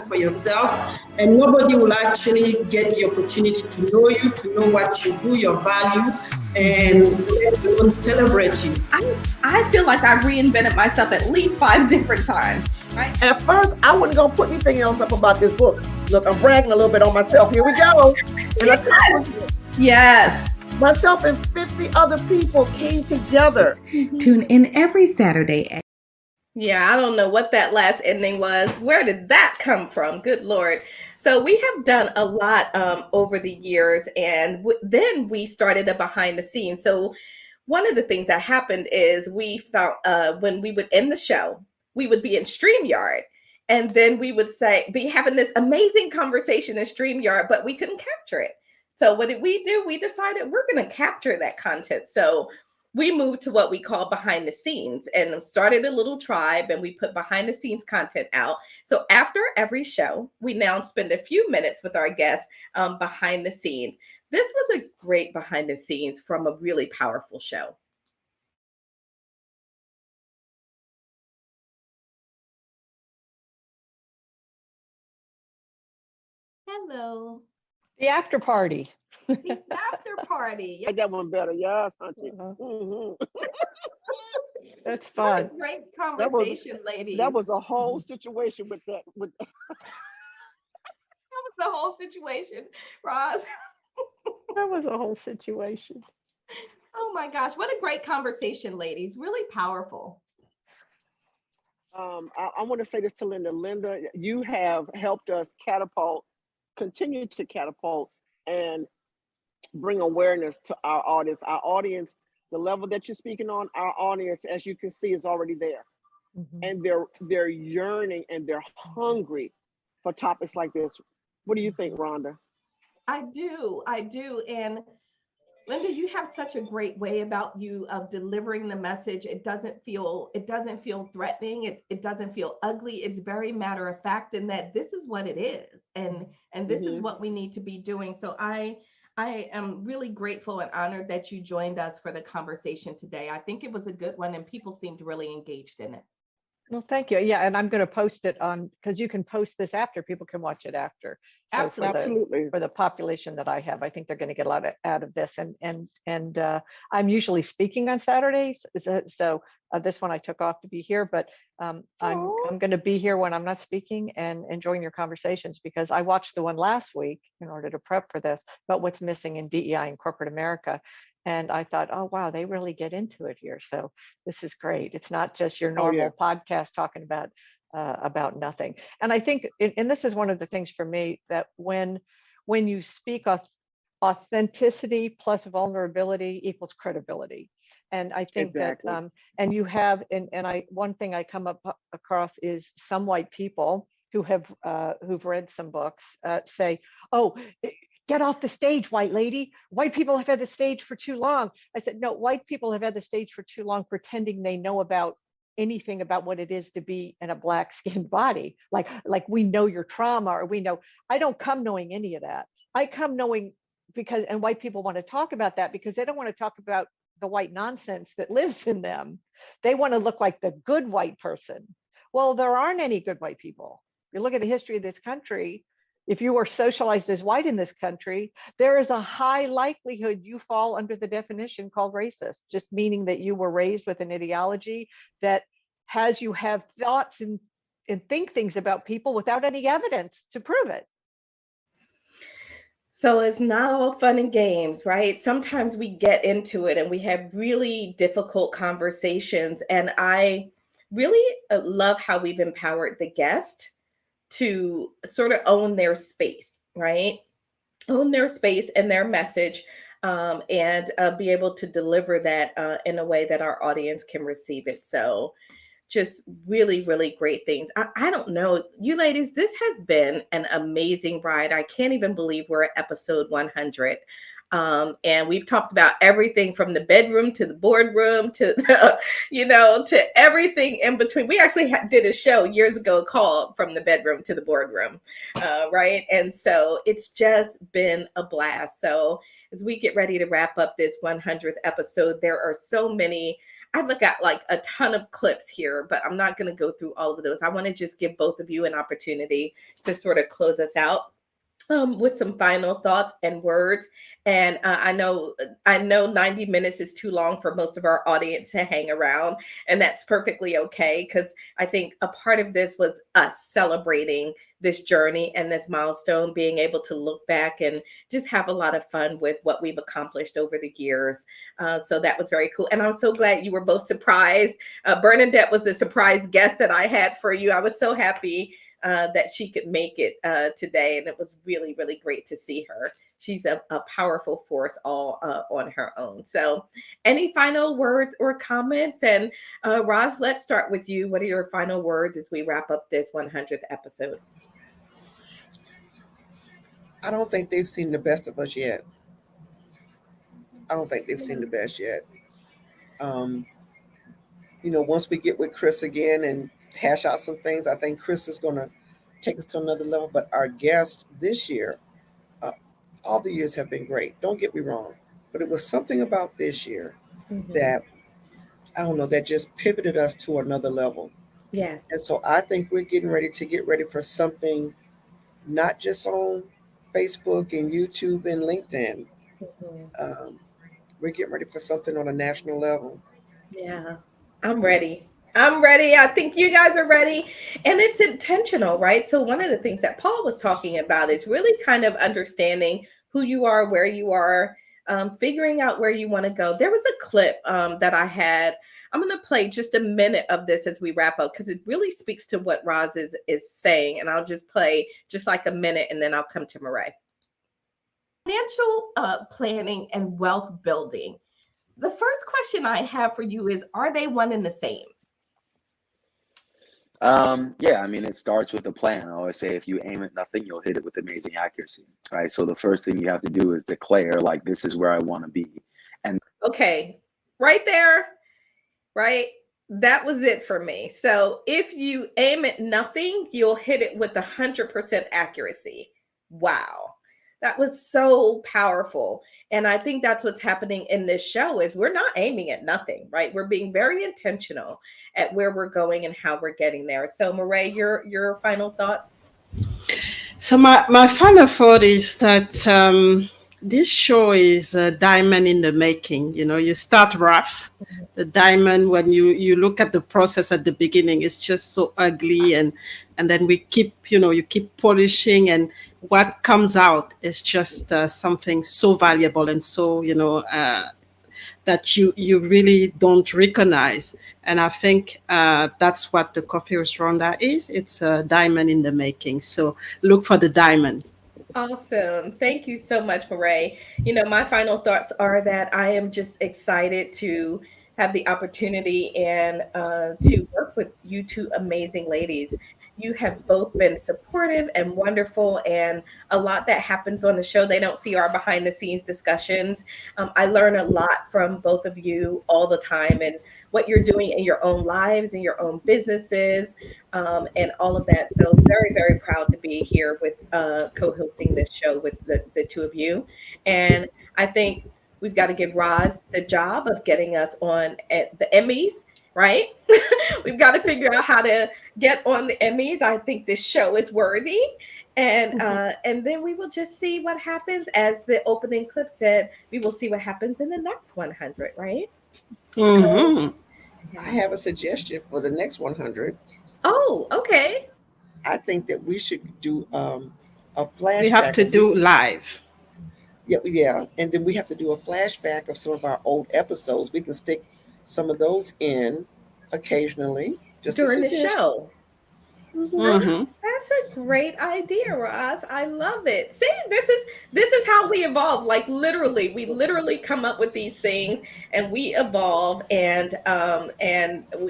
For yourself, and nobody will actually get the opportunity to know you, to know what you do, your value, and let alone celebrate you. I feel like I reinvented myself at least 5 different times. Right? At first, I wasn't gonna put anything else up about this book. Look, I'm bragging a little bit on myself. Here we go. Yes. Myself and 50 other people came together. Tune in every Saturday. Yeah, I don't know what that last ending was. Where did that come from? Good Lord. So we have done a lot over the years, and then we started a behind the scenes. So one of the things that happened is we found when we would end the show, we would be in StreamYard, and then we would be having this amazing conversation in StreamYard, but we couldn't capture it. So what did we do? We decided we're going to capture that content. So we moved to what we call behind the scenes and started a little tribe, and we put behind the scenes content out. So after every show, we now spend a few minutes with our guests behind the scenes. This was a great behind the scenes from a really powerful show. Hello. The after party. The after party. I like that one better. Yes, auntie. Mm-hmm. That's fun. What a great conversation, ladies. That was a whole situation with that. That was the whole situation, Roz. That was a whole situation. Oh my gosh, what a great conversation, ladies. Really powerful. I want to say this to Linda. Linda, you have helped us continue to catapult and bring awareness to our audience. Our audience, the level that you're speaking on, our audience, as you can see, is already there. Mm-hmm. And they're yearning and they're hungry for topics like this. What do you think, Rhonda? I do. And Linda, you have such a great way about you of delivering the message. It doesn't feel threatening. It doesn't feel ugly. It's very matter of fact in that this is what it is. And this is what we need to be doing. So I am really grateful and honored that you joined us for the conversation today. I think it was a good one and people seemed really engaged in it. Well, thank you. Yeah, and I'm going to post it on, because you can post this after, people can watch it after. So Absolutely. For the population that I have, I think they're going to get a lot out of this. And I'm usually speaking on Saturdays, so this one I took off to be here, but I'm going to be here when I'm not speaking and enjoying your conversations, because I watched the one last week in order to prep for this, but what's missing in DEI in corporate America. And I thought, oh, wow, they really get into it here. So this is great. It's not just your normal podcast talking about nothing. And I think, and this is one of the things for me, that when you speak authenticity plus vulnerability equals credibility. And I think that, and you have, one thing I come across is some white people who've read some books say, oh, get off the stage, white lady. White people have had the stage for too long. I said, no, white people have had the stage for too long pretending they know about anything about what it is to be in a black skinned body. Like we know your trauma, or we know. I don't come knowing any of that. I come knowing and white people want to talk about that because they don't want to talk about the white nonsense that lives in them. They want to look like the good white person. Well, there aren't any good white people. You look at the history of this country. If you are socialized as white in this country, there is a high likelihood you fall under the definition called racist, just meaning that you were raised with an ideology that has you have thoughts and think things about people without any evidence to prove it. So it's not all fun and games, right? Sometimes we get into it and we have really difficult conversations. And I really love how we've empowered the guest to sort of own their space, right? Own their space and their message, and be able to deliver that in a way that our audience can receive it. So just really, really great things. I don't know, you ladies, this has been an amazing ride. I can't even believe we're at episode 100. And we've talked about everything from the bedroom to the boardroom to to everything in between. We actually did a show years ago called From the Bedroom to the Boardroom, right? And so it's just been a blast. So as we get ready to wrap up this 100th episode, there are so many. I look at like a ton of clips here, but I'm not going to go through all of those. I want to just give both of you an opportunity to sort of close us out with some final thoughts and words. And I know 90 minutes is too long for most of our audience to hang around, and that's perfectly okay, because I think a part of this was us celebrating this journey and this milestone, being able to look back and just have a lot of fun with what we've accomplished over the years. So that was very cool. And I'm so glad you were both surprised. Bernadette was the surprise guest that I had for you. I was so happy that she could make it today. And it was really, really great to see her. She's a powerful force all on her own. So any final words or comments? And Roz, let's start with you. What are your final words as we wrap up this 100th episode? I don't think they've seen the best of us yet. I don't think they've seen the best yet. Once we get with Chris again and hash out some things, I think Chris is going to take us to another level. But our guests this year, all the years have been great. Don't get me wrong. But it was something about this year that, I don't know, that just pivoted us to another level. Yes. And so I think we're getting ready for something, not just on Facebook and YouTube and LinkedIn. We're getting ready for something on a national level. Yeah, I'm ready. I think you guys are ready. And it's intentional, right? So one of the things that Paul was talking about is really kind of understanding who you are, where you are, figuring out where you want to go. There was a clip that I had. I'm going to play just a minute of this as we wrap up, because it really speaks to what Roz is saying. And I'll just play just like a minute, and then I'll come to Marae. Financial planning and wealth building. The first question I have for you is, are they one and the same? Yeah, I mean, it starts with a plan. I always say, if you aim at nothing, you'll hit it with amazing accuracy, right? So the first thing you have to do is declare, like, this is where I want to be. And okay, right there, right? That was it for me. So if you aim at nothing, you'll hit it with 100% accuracy. Wow. That was so powerful. And I think that's what's happening in this show is we're not aiming at nothing, right? We're being very intentional at where we're going and how we're getting there. So Marae, your final thoughts? So my final thought is that this show is a diamond in the making. You start rough. The diamond, when you look at the process at the beginning, it's just so ugly. And then we keep, you keep polishing, and what comes out is just something so valuable and so, that you really don't recognize. And I think that's what the Coffee with Rhonda is. It's a diamond in the making. So look for the diamond. Awesome. Thank you so much, Marae. My final thoughts are that I am just excited to have the opportunity and to work with you two amazing ladies. You have both been supportive and wonderful, and a lot that happens on the show. They don't see our behind the scenes discussions. I learn a lot from both of you all the time, and what you're doing in your own lives and your own businesses, and all of that. So very, very proud to be here with co-hosting this show with the two of you. And I think we've got to give Roz the job of getting us on at the Emmys, right? We've got to figure out how to get on the Emmys. I think this show is worthy. And then we will just see what happens. As the opening clip said, we will see what happens in the next 100, right? I have a suggestion for the next 100. Oh, okay. I think that we should do a flashback. We have to do live. Yeah. And then we have to do a flashback of some of our old episodes. We can stick some of those in occasionally. Just during the show. Mm-hmm. That's a great idea, Roz. I love it. See, this is how we evolve. Like we literally come up with these things and we evolve, and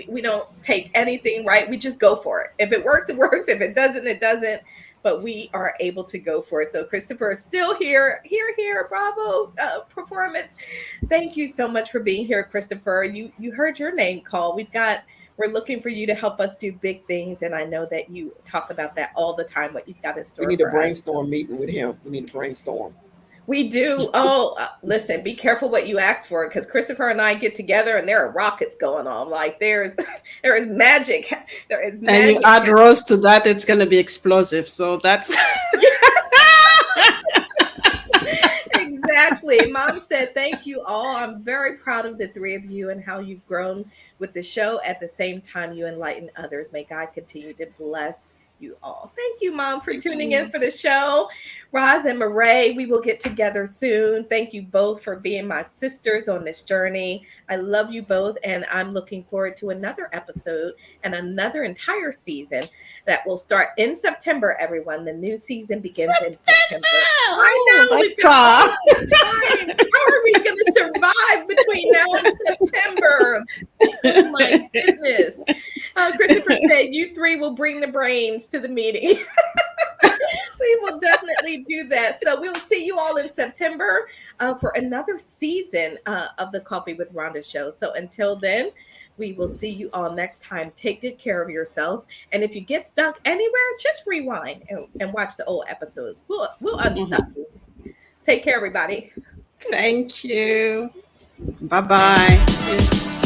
we don't take anything, right? We just go for it. If it works, it works. If it doesn't, it doesn't. but we are able to go for it. So Christopher is still here. Bravo performance. Thank you so much for being here, Christopher. You heard your name call. We're looking for you to help us do big things, and I know that you talk about that all the time, what you've got in store. We need a for us. brainstorm meeting with him. We need to brainstorm. We do. Oh, listen, be careful what you ask for, because Christopher and I get together and there are rockets going on. Like there is magic. There is magic. And you add Rose to that, it's going to be explosive. So that's exactly. Mom said, thank you all. I'm very proud of the three of you and how you've grown with the show. At the same time, you enlighten others. May God continue to bless you all. Thank you, Mom, for tuning in for the show. Roz and Marae, we will get together soon. Thank you both for being my sisters on this journey. I love you both, and I'm looking forward to another episode and another entire season that will start in September, everyone. The new season begins in September. I know. We've got time. How are we going to survive between now and September? Oh, my goodness. Christopher said, you three will bring the brains to the meeting. We will definitely do that. So we will see you all in September for another season of the Coffee with Rhonda show. So until then, we will see you all next time. Take good care of yourselves. And if you get stuck anywhere, just rewind and watch the old episodes. We'll unstuck you. Take care, everybody. Thank you. Bye-bye.